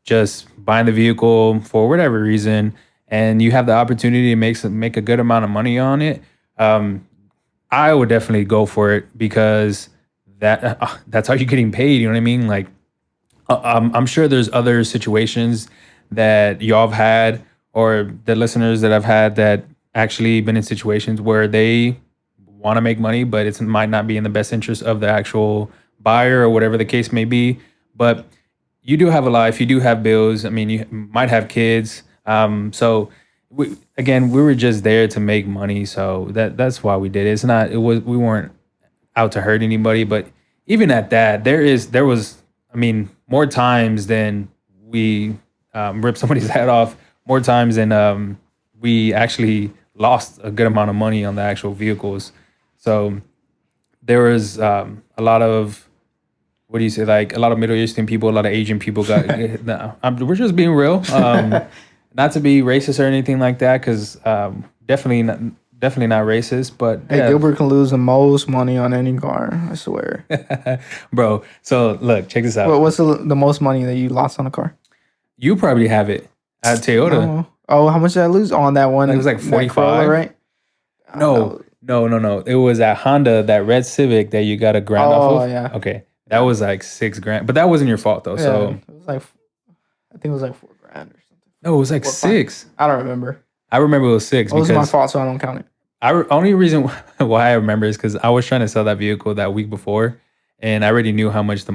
just buying the vehicle for whatever reason, and you have the opportunity to make a good amount of money on it, I would definitely go for it because that's how you're getting paid. You know what I mean? Like, I'm sure there's other situations that y'all have had, or the listeners that I've had that actually been in situations where they want to make money, but it might not be in the best interest of the actual buyer or whatever the case may be. But you do have a life, you do have bills. I mean, you might have kids. So we were just there to make money. So that's why we did it. We weren't out to hurt anybody. But even at that, there was, I mean, more times than we ripped somebody's head off, more times than we actually lost a good amount of money on the actual vehicles. So there was a lot of, what do you say, like a lot of Middle Eastern people, a lot of Asian people got. No, we're just being real. Not to be racist or anything like that, because definitely not racist. But Hey, yeah. Gilbert can lose the most money on any car, I swear. Bro, so look, check this out. What's the most money that you lost on a car? You probably have it at Toyota. Oh, how much did I lose on that one? It was like that 45, Corolla, right? No. It was at Honda, that red Civic that you got a grand off of. Oh, yeah. Okay, that was like $6,000, but that wasn't your fault though. Yeah, So it was like, I think it was like $4,000 or something. no, it was like 6. I don't remember. I remember it was 6 It was my because fault, so I don't count it. only reason why I remember is because I was trying to sell that vehicle that week before, and I already knew how much the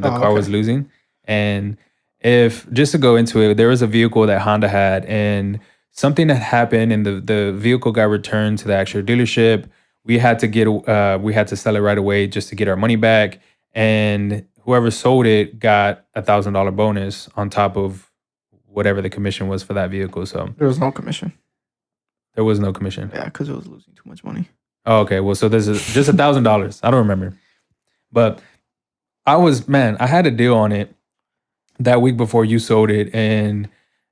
car was losing. And if just to go into it, there was a vehicle that Honda had, and something that happened, and the vehicle got returned to the actual dealership. We had to sell it right away just to get our money back, and whoever sold it got $1,000 bonus on top of whatever the commission was for that vehicle. So There was no commission. there was no commission. Yeah, because it was losing too much money. Oh, okay. Well, so there's just $1,000. I don't remember, but I had a deal on it that week before you sold it, and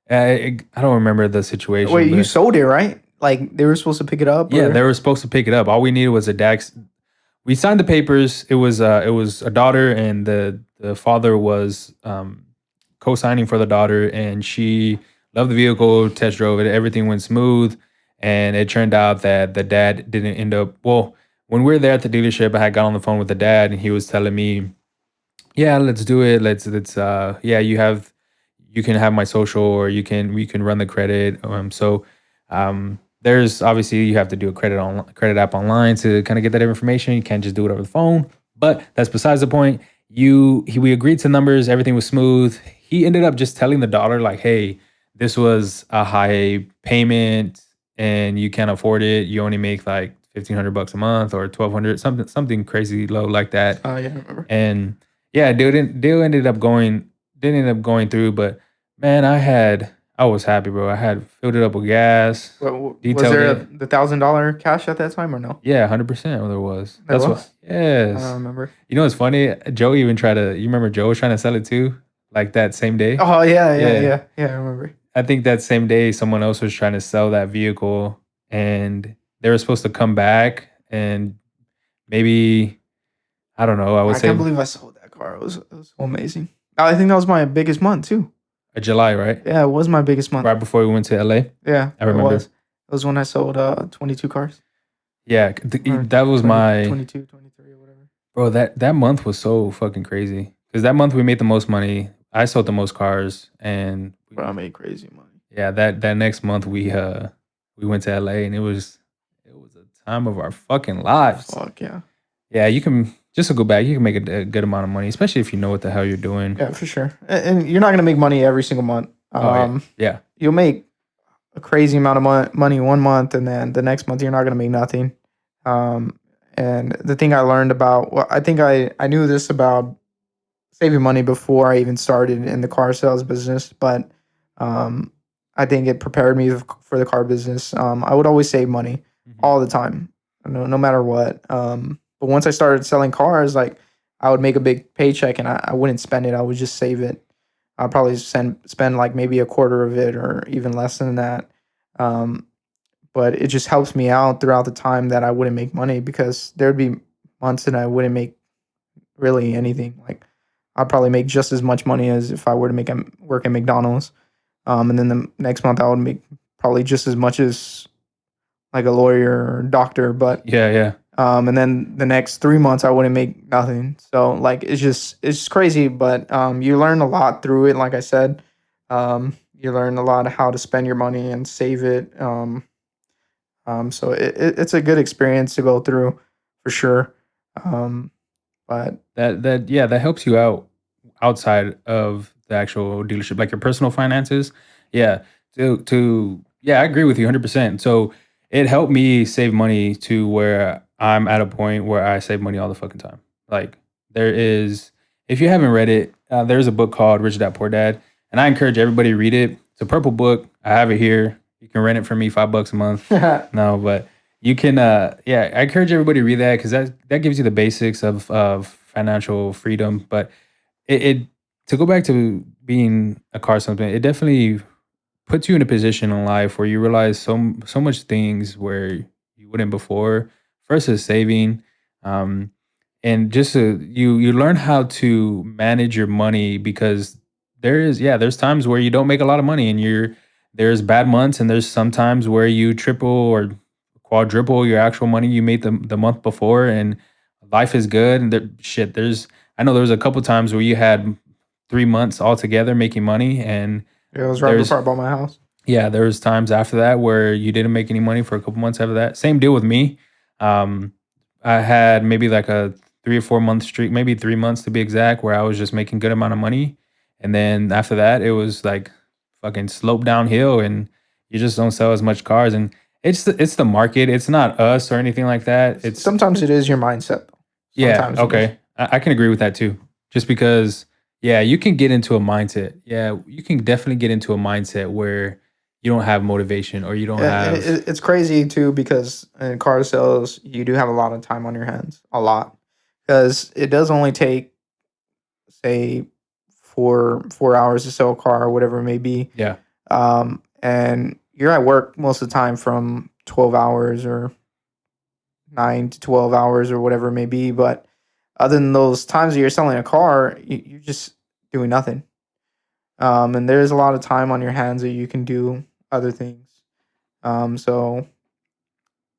I don't remember the situation. Wait, you but sold it, right? Like they were supposed to pick it up? yeah, or- they were supposed to pick it up. All we needed was a DAX. We signed the papers. It was a daughter, and the father was co-signing for the daughter, and she loved the vehicle, test drove it, everything went smooth, and it turned out that the dad didn't end up. Well, when we were there at the dealership, I had got on the phone with the dad, and he was telling me, "Yeah, let's do it. Let's yeah, you can have my social, or we can run the credit." There's obviously you have to do a credit app online to kind of get that information. You can't just do it over the phone. But that's besides the point. We agreed to numbers. Everything was smooth. He ended up just telling the daughter like, "Hey, this was a high payment, and you can't afford it. You only make like $1,500 a month or $1,200, something crazy low like that." Oh, yeah, I remember. And yeah, deal ended up going didn't end up going through. But man, I was happy, bro. I had filled it up with gas. Was Detailed there it. the $1,000 cash at that time or no? Yeah, 100% there was. There That's was? what. Yes. I don't remember. You know what's funny? Joe even tried to. You remember Joe was trying to sell it too, like that same day. Oh, yeah. Yeah. I remember. I think that same day someone else was trying to sell that vehicle, and they were supposed to come back and maybe, I don't know. I can't believe I sold that car. It was so amazing. I think that was my biggest month too. July, right? Yeah, it was my biggest month. Right before we went to LA. Yeah, I remember. It was when I sold 22 cars. Yeah, Or that was 20 my 22, 23 or whatever. bro. That month was so fucking crazy because that month we made the most money. I sold the most cars, and Bro, I made crazy money. yeah, that next month we went to LA, and it was a time of our fucking lives. Fuck yeah. Yeah, you can just to go back, you can make a good amount of money, especially if you know what the hell you're doing. Yeah, for sure. And you're not gonna make money every single month. Oh yeah, yeah, You'll make a crazy amount of money one month, and then the next month you're not gonna make nothing. Um, and the thing I learned about, well, I think I knew this about saving money before I even started in the car sales business, but um, I think it prepared me for the car business. I would always save money hmm all the time, no matter what. But once I started selling cars, like I would make a big paycheck and I wouldn't spend it. I would just save it. I'll probably spend like maybe a quarter of it or even less than that. Um, but it just helps me out throughout the time that I wouldn't make money because there'd be months that I wouldn't make really anything. Like I'd probably make just as much money as if I were to work at McDonald's. And then the next month I would make probably just as much as like a lawyer or doctor, but yeah, yeah. and then the next 3 months I wouldn't make nothing. So like it's just crazy, but you learn a lot through it. Like I said, you learn a lot of how to spend your money and save it. So it's a good experience to go through for sure. Um, but That yeah, that helps you out outside of the actual dealership, like your personal finances. Yeah, to yeah, I agree with you 100%. So it helped me save money to where I'm at a point where I save money all the fucking time. Like there is, if you haven't read it, there's a book called Rich Dad Poor Dad, and I encourage everybody to read it. It's a purple book. I have it here. You can rent it for me $5 a month. No, but you can yeah, I encourage everybody to read that because that gives you the basics of financial freedom. But it to go back to being a car salesman, it definitely puts you in a position in life where you realize so much things where you wouldn't before. First is saving, um, and just you learn how to manage your money because there's times where you don't make a lot of money and there's bad months and there's sometimes where you triple or quadruple your actual money you made the month before and life is good and there's I know there was a couple times where you had 3 months altogether making money and it was right there's before I bought my house. yeah, there was times after that where you didn't make any money for a couple months after that. Same deal with me. Um, I had maybe like a 3 or 4 month streak, maybe 3 months to be exact, where I was just making good amount of money, and then after that, it was like fucking slope downhill, and you just don't sell as much cars. And it's the market. It's not us or anything like that. It's Sometimes it is your mindset, though. yeah, Sometimes it is. okay. I can agree with that too. Just because, yeah, you can get into a mindset. Yeah, you can definitely get into a mindset where you don't have motivation or you don't Yeah, and have, it's crazy too because in car sales you do have a lot of time on your hands, a lot, because it does only take say 4 hours to sell a car or whatever it may be, yeah, and you're at work most of the time from 12 hours or 9 to 12 hours or whatever it may be. But other than those times that you're selling a car, you're just doing nothing. And there's a lot of time on your hands that you can do other things. So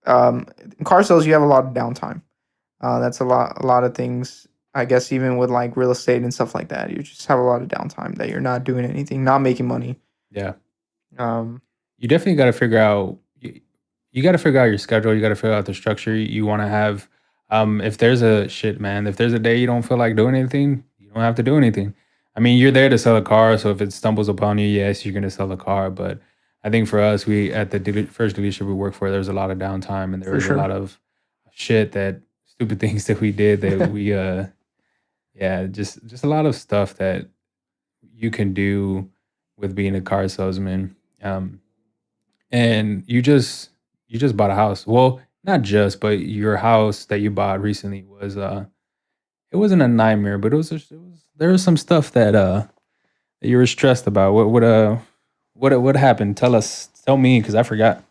in car sales, you have a lot of downtime. That's a lot of things. I guess even with like real estate and stuff like that, you just have a lot of downtime that you're not doing anything, not making money. yeah. Um, You definitely got to figure out, you got to figure out your schedule. You got to figure out the structure you want to have. If there's a shit, man, if there's a day you don't feel like doing anything, you don't have to do anything. I mean, you're there to sell a car. So if it stumbles upon you, yes, you're going to sell the car. But I think for us, we at the first dealership we worked for, there was a lot of downtime and there for was a sure, lot of shit that stupid things that we did that we yeah, just a lot of stuff that you can do with being a car salesman. And you just bought a house. Well, not just, but your house that you bought recently was it wasn't a nightmare, but there was some stuff that you were stressed about. What happened? Tell me because I forgot.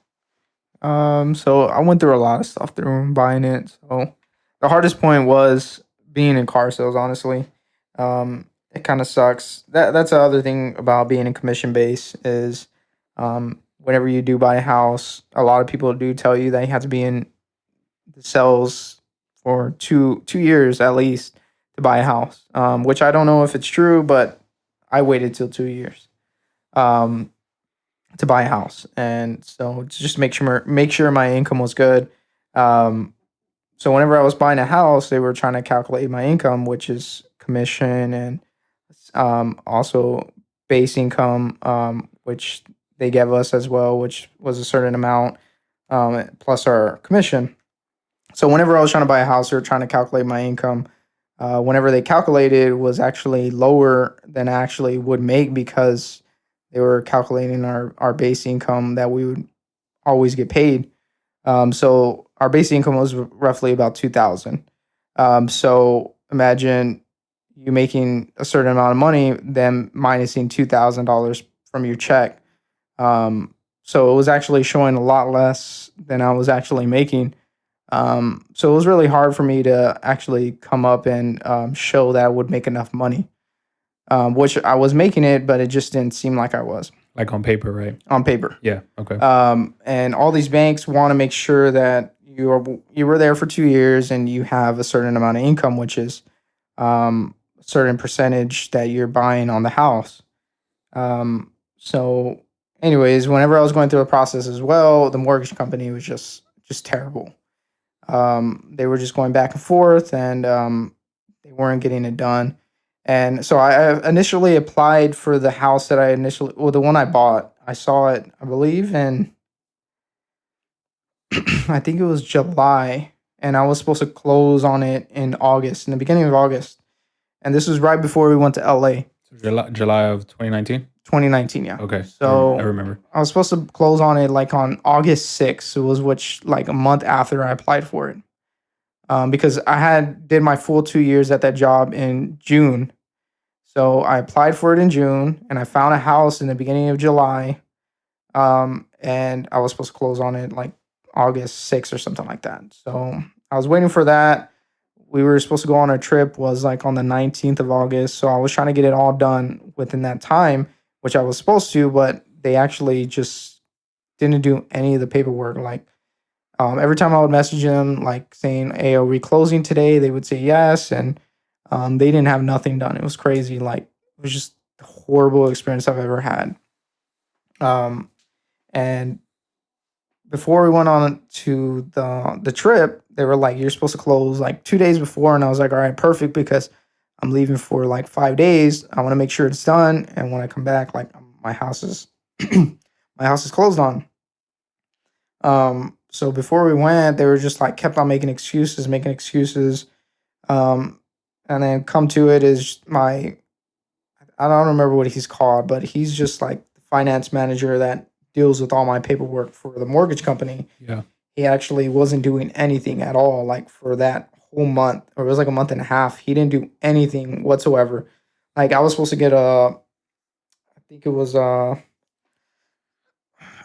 so I went through a lot of stuff through buying it. So the hardest point was being in car sales, honestly. It kind of sucks. That's the other thing about being in commission base is whenever you do buy a house, a lot of people do tell you that you have to be in the sales for two years at least to buy a house, which I don't know if it's true, but I waited till 2 years um, to buy a house, and so to just make sure my income was good. Um, so whenever I was buying a house, they were trying to calculate my income, which is commission and also base income, which they gave us as well, which was a certain amount plus our commission. So whenever I was trying to buy a house, they were trying to calculate my income. Whenever they calculated, was actually lower than I actually would make because they were calculating our base income that we would always get paid. So our base income was roughly about 2,000. So imagine you making a certain amount of money, then minusing $2,000 from your check. So it was actually showing a lot less than I was actually making. So it was really hard for me to actually come up and show that I would make enough money, which I was making it, but it just didn't seem like I was Like on paper, right? on paper. Yeah. Okay. And all these banks want to make sure that you were there for 2 years and you have a certain amount of income, which is a certain percentage that you're buying on the house. So, anyways, whenever I was going through a process as well, the mortgage company was just terrible. They were just going back and forth, and they weren't getting it done. And so I initially applied for the house that the one I bought. I saw it, I believe, in I think it was July, and I was supposed to close on it in August, in the beginning of August. And this was right before we went to LA, So July of 2019. 2019. Yeah. Okay. So I remember. I was supposed to close on it like on August 6th. It was like a month after I applied for it. Because I did my full 2 years at that job in June. So I applied for it in June, and I found a house in the beginning of July. And I was supposed to close on it like August 6th or something like that. So I was waiting for that. We were supposed to go on our trip was like on the 19th of August. So I was trying to get it all done within that time, which I was supposed to, but they actually just didn't do any of the paperwork. Like every time I would message them, like saying, "Hey, are we closing today?" They would say yes, and they didn't have nothing done. It was crazy. Like it was just a horrible experience I've ever had. And before we went on to the trip, they were like, "You're supposed to close like 2 days before," and I was like, "All right, perfect," because I'm leaving for like 5 days. I want to make sure it's done, and when I come back, like my house is my house is closed on. So before we went, they were just like kept on making excuses. Um, and then come to it is I don't remember what he's called, but he's just like the finance manager that deals with all my paperwork for the mortgage company. Yeah. He actually wasn't doing anything at all, like for that whole month, or it was like a month and a half. He didn't do anything whatsoever. Like I was supposed to get I think it was I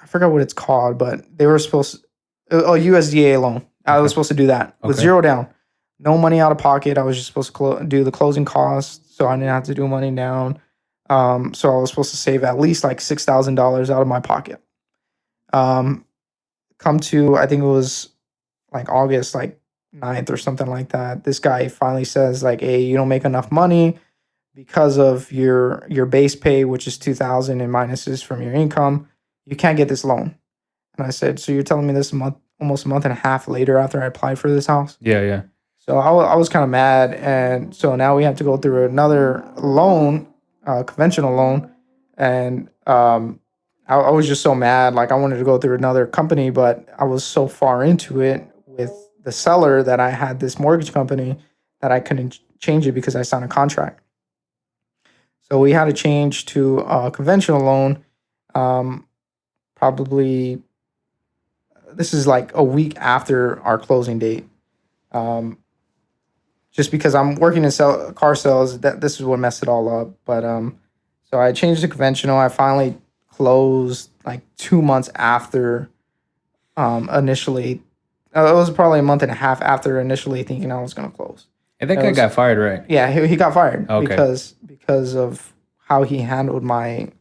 forgot what it's called, but they were supposed to, a USDA loan. I was Okay. supposed to do that with Okay. zero down, no money out of pocket. I was just supposed to do the closing costs, so I didn't have to do money down. So I was supposed to save at least like $6,000 out of my pocket. Um, come to I think it was like August like 9th or something like that. This guy finally says like, "Hey, you don't make enough money because of your base pay, which is 2,000 and minuses from your income. You can't get this loan." And I said, "So you're telling me this almost a month and a half later after I applied for this house?" Yeah. Yeah. So I was kind of mad, and so now we have to go through another loan, conventional loan, and I was just so mad. Like I wanted to go through another company, but I was so far into it with the seller that I had this mortgage company that I couldn't change it because I signed a contract. So we had to change to a conventional loan. Um, Probably this is like a week after our closing date. Um, just because I'm working in car sales, that this is what messed it all up. But so I changed to conventional. I finally closed like 2 months after initially. It was probably a month and a half after initially thinking I was gonna close. And that It guy was- got fired, right? Yeah, he got fired Okay. because of how he handled my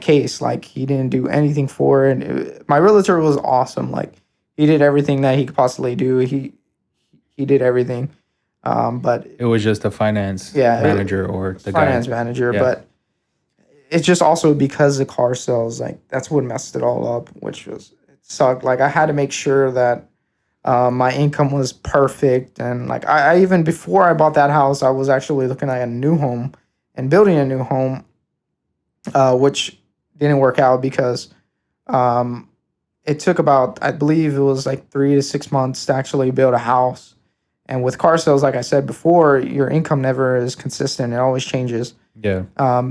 case. Like he didn't do anything for it. My realtor was awesome. Like he did everything that he could possibly do. He did everything. But It was just a finance yeah, manager or it's the guy. finance manager. Yeah. But it's just also because the car sales, like that's what messed it all up, which was it sucked. Like I had to make sure that my income was perfect, and like I even before I bought that house, I was actually looking at a new home and building a new home, which didn't work out because um, it took about I believe it was like 3 to 6 months to actually build a house. And with car sales, like I said before, your income never is consistent; it always changes. Yeah.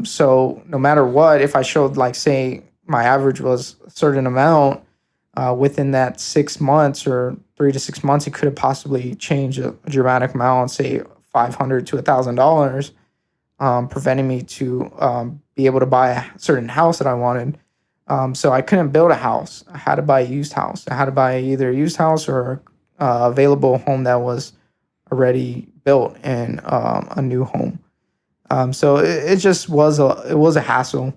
So no matter what, if I showed like say my average was a certain amount within that 6 months or 3 to 6 months, it could have possibly changed a dramatic amount, say $500 to $1,000, preventing me to be able to buy a certain house that I wanted. So I couldn't build a house. I had to buy a used house. I had to buy either a used house or available home that was already built in a new home. So it just was a hassle.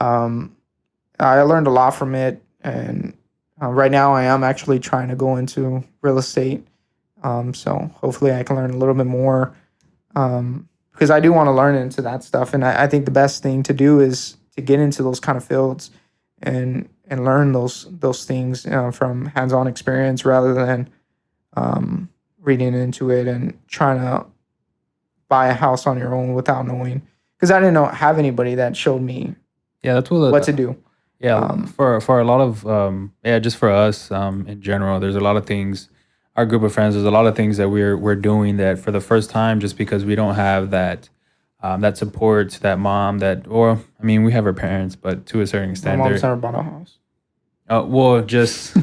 Um, I learned a lot from it, and right now I am actually trying to go into real estate. So hopefully I can learn a little bit more because I do want to learn into that stuff, and I think the best thing to do is to get into those kind of fields and learn those things from hands-on experience rather than reading into it and trying to buy a house on your own without knowing because I didn't have anybody that showed me Yeah, that's what what to do. yeah, Um, for a lot of yeah, just for us in general, there's a lot of things our group of friends, there's a lot of things that we're doing that for the first time just because we don't have that that support, that mom that or I mean, we have our parents, but to a certain my extent mom's they're never bought a house. well, just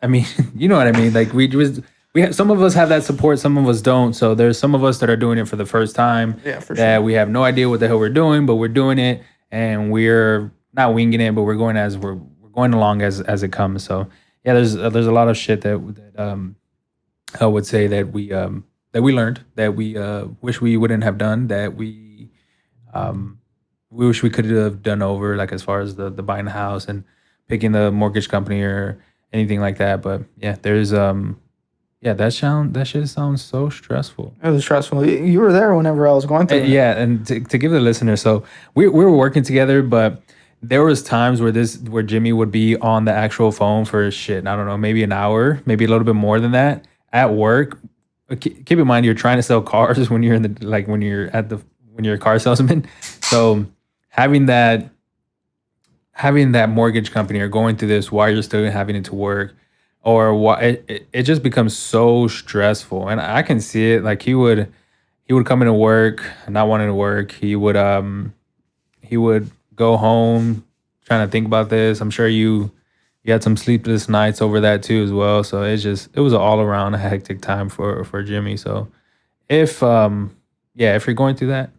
I mean, you know what I mean? Like we have, some of us have that support, some of us don't. So there's some of us that are doing it for the first time Yeah, for sure. that we have no idea what the hell we're doing, but we're doing it and we're not winging it, but we're going as we're going along as it comes. So yeah, there's a lot of shit that I would say that we learned that we wish we wouldn't have done that um we wish we could have done over like as far as the buying the house and picking the mortgage company or anything like that. But yeah, there's yeah, that shit sounds so stressful. It was stressful. You were there whenever I was going through it. Yeah, and to give the listener, so we were working together, but there was times where Jimmy would be on the actual phone for shit. I don't know, maybe an hour, maybe a little bit more than that at work. Keep in mind, you're trying to sell cars when you're in the like when you're a car salesman. So having that having that mortgage company or going through this while you're still having it to work or why it just becomes so stressful and I can see it like he would come into work not wanting to work he would go home trying to think about this. I'm sure you had some sleepless nights over that too as well, so it was an all around hectic time for Jimmy. So if yeah, if you're going through that,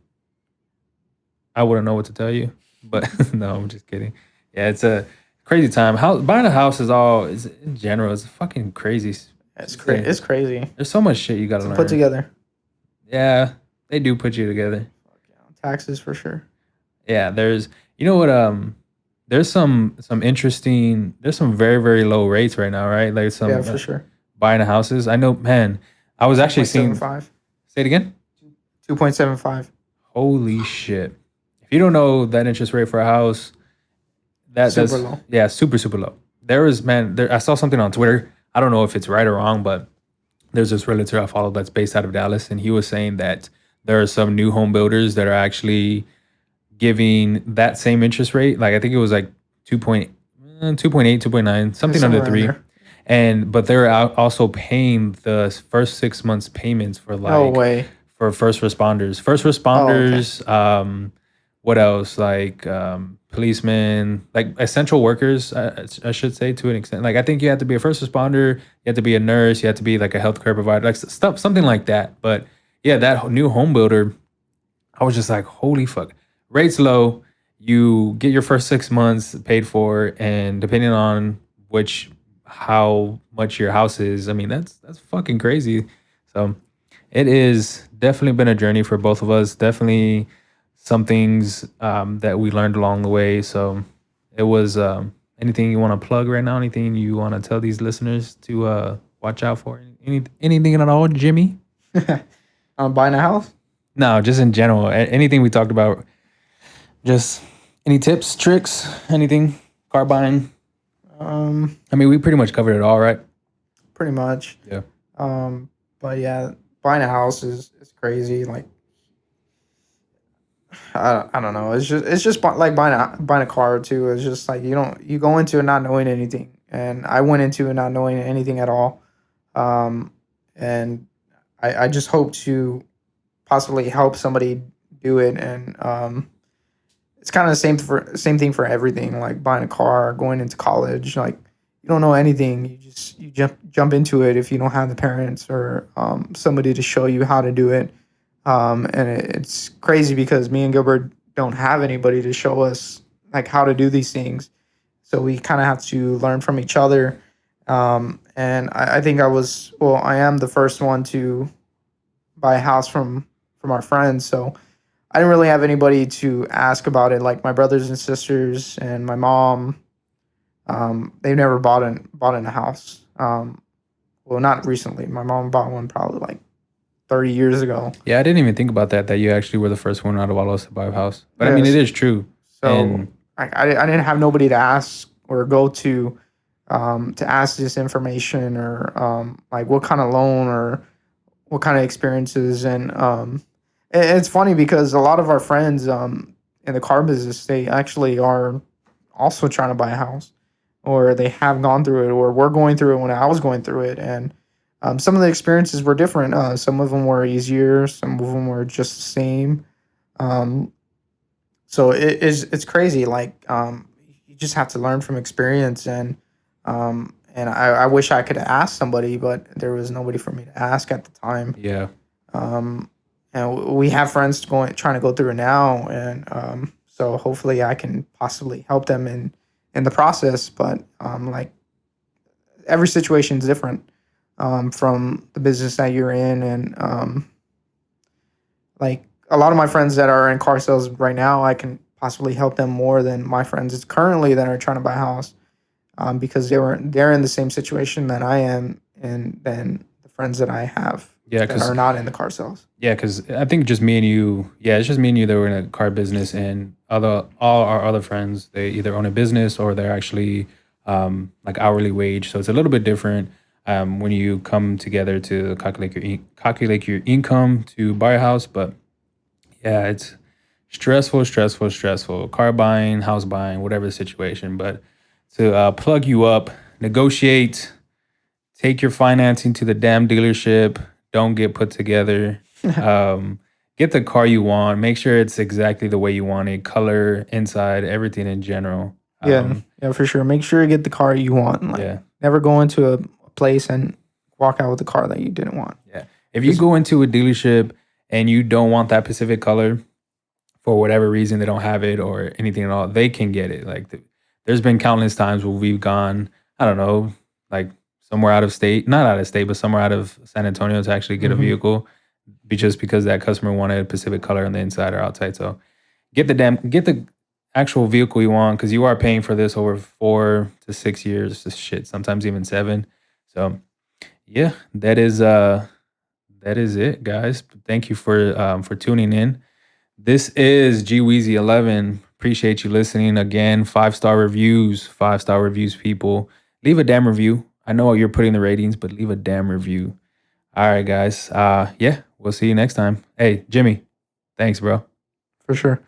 I wouldn't know what to tell you, but no, I'm just kidding. Yeah, it's a crazy time. Buying a house is in general. It's fucking crazy. It's It's crazy. It's crazy there's so much shit you gotta to put learn. together. Yeah, they do put you together. Taxes for sure. Yeah, there's you know what there's some interesting there's some very low rates right now, right? Like Yeah, some for sure. buying a houses. I know, man. I was Two actually point seven seeing. five. Say it again. 2.75. Holy shit! If you don't know that interest rate for a house, Super that's low. yeah, super low. There is man, there I saw something on Twitter. I don't know if it's right or wrong, but there's this realtor I follow that's based out of Dallas, and he was saying that there are some new home builders that are actually giving that same interest rate. Like I think it was like 2.8, 2.9, It's something under somewhere in three. there. And but they're also paying the first 6 months payments for No like way. for first responders. First Oh, okay. responders, what else? Like policemen, like essential workers, I should say to an extent. Like I think you have to be a first responder, you have to be a nurse, you have to be like a healthcare provider, like stuff, something like that. But yeah, that new home builder, I was just like, holy fuck. Rates low, you get your first 6 months paid for, and depending on which how much your house is, I mean that's fucking crazy. So it is definitely been a journey for both of us. Definitely some things that we learned along the way. So it was anything you want to plug right now? Anything you want to tell these listeners to watch out for? Anything at all, Jimmy? Buying a house. No, just in general. Anything we talked about. Just any tips, tricks, anything? Car buying. I mean, we pretty much covered it all, right? Pretty much. Yeah. Um, but yeah, buying a house is crazy. Like I don't know. It's just like buying a car too. It's just like you go into it not knowing anything, and I went into it not knowing anything at all. Um, and I just hope to possibly help somebody do it, and it's kind of the same thing for everything. Like buying a car, going into college, like you don't know anything. You jump into it if you don't have the parents or somebody to show you how to do it. And it's crazy because me and Gilbert don't have anybody to show us like how to do these things. So we kind of have to learn from each other. And I think I am the first one to buy a house from our friends. So I didn't really have anybody to ask about it. Like my brothers and sisters and my mom, they've never bought in a house. Well, not recently. My mom bought one probably like 30 years ago. Yeah, I didn't even think about that you actually were the first one out of all of us to buy a house. But I mean, it Yes. is true. So And I didn't have nobody to ask or go to ask this information or like what kind of loan or what kind of experiences. And it's funny because a lot of our friends in the car business, they actually are also trying to buy a house or they have gone through it or were going through it when I was going through it. And some of the experiences were different. Some of them were easier, some of them were just the same. Um, so it's crazy. Like you just have to learn from experience, and I wish I could ask somebody, but there was nobody for me to ask at the time. yeah. Um, and we have friends trying to go through it now, and so hopefully I can possibly help them in the process. But like every situation is different from the business that you're in, and like a lot of my friends that are in car sales right now, I can possibly help them more than my friends currently that are trying to buy a house because they're in the same situation that I am, and then the friends that I have Yeah, that because are not in the car sales. I think just me and you. Yeah, it's just me and you that were in a car business, and all our other friends, they either own a business or they're actually like hourly wage. So it's a little bit different when you come together to calculate your income to buy a house. But yeah, it's stressful. Car buying, house buying, whatever the situation. But to plug you up, negotiate, take your financing to the damn dealership. Don't get put together. Um, get the car you want. Make sure it's exactly the way you want it. Color, inside, everything in general. Yeah, yeah, for sure. Make sure you get the car you want. Like, Yeah, never go into a place and walk out with the car that you didn't want. yeah. If you go into a dealership and you don't want that specific color for whatever reason, they don't have it or anything at all, they can get it. Like there's been countless times where we've gone, I don't know, like somewhere out of state, not out of state, but somewhere out of San Antonio to actually get a Hmm. vehicle, just because that customer wanted a specific color on the inside or outside. So get the actual vehicle you want because you are paying for this over 4 to 6 years. This shit, sometimes even 7. So yeah, that is it, guys. Thank you for tuning in. This is G Weezy 11. Appreciate you listening again. 5-star reviews, 5-star reviews, people. Leave a damn review. I know you're putting the ratings, but leave a damn review. All right, guys. Yeah, we'll see you next time. Hey, Jimmy, thanks, bro. For sure.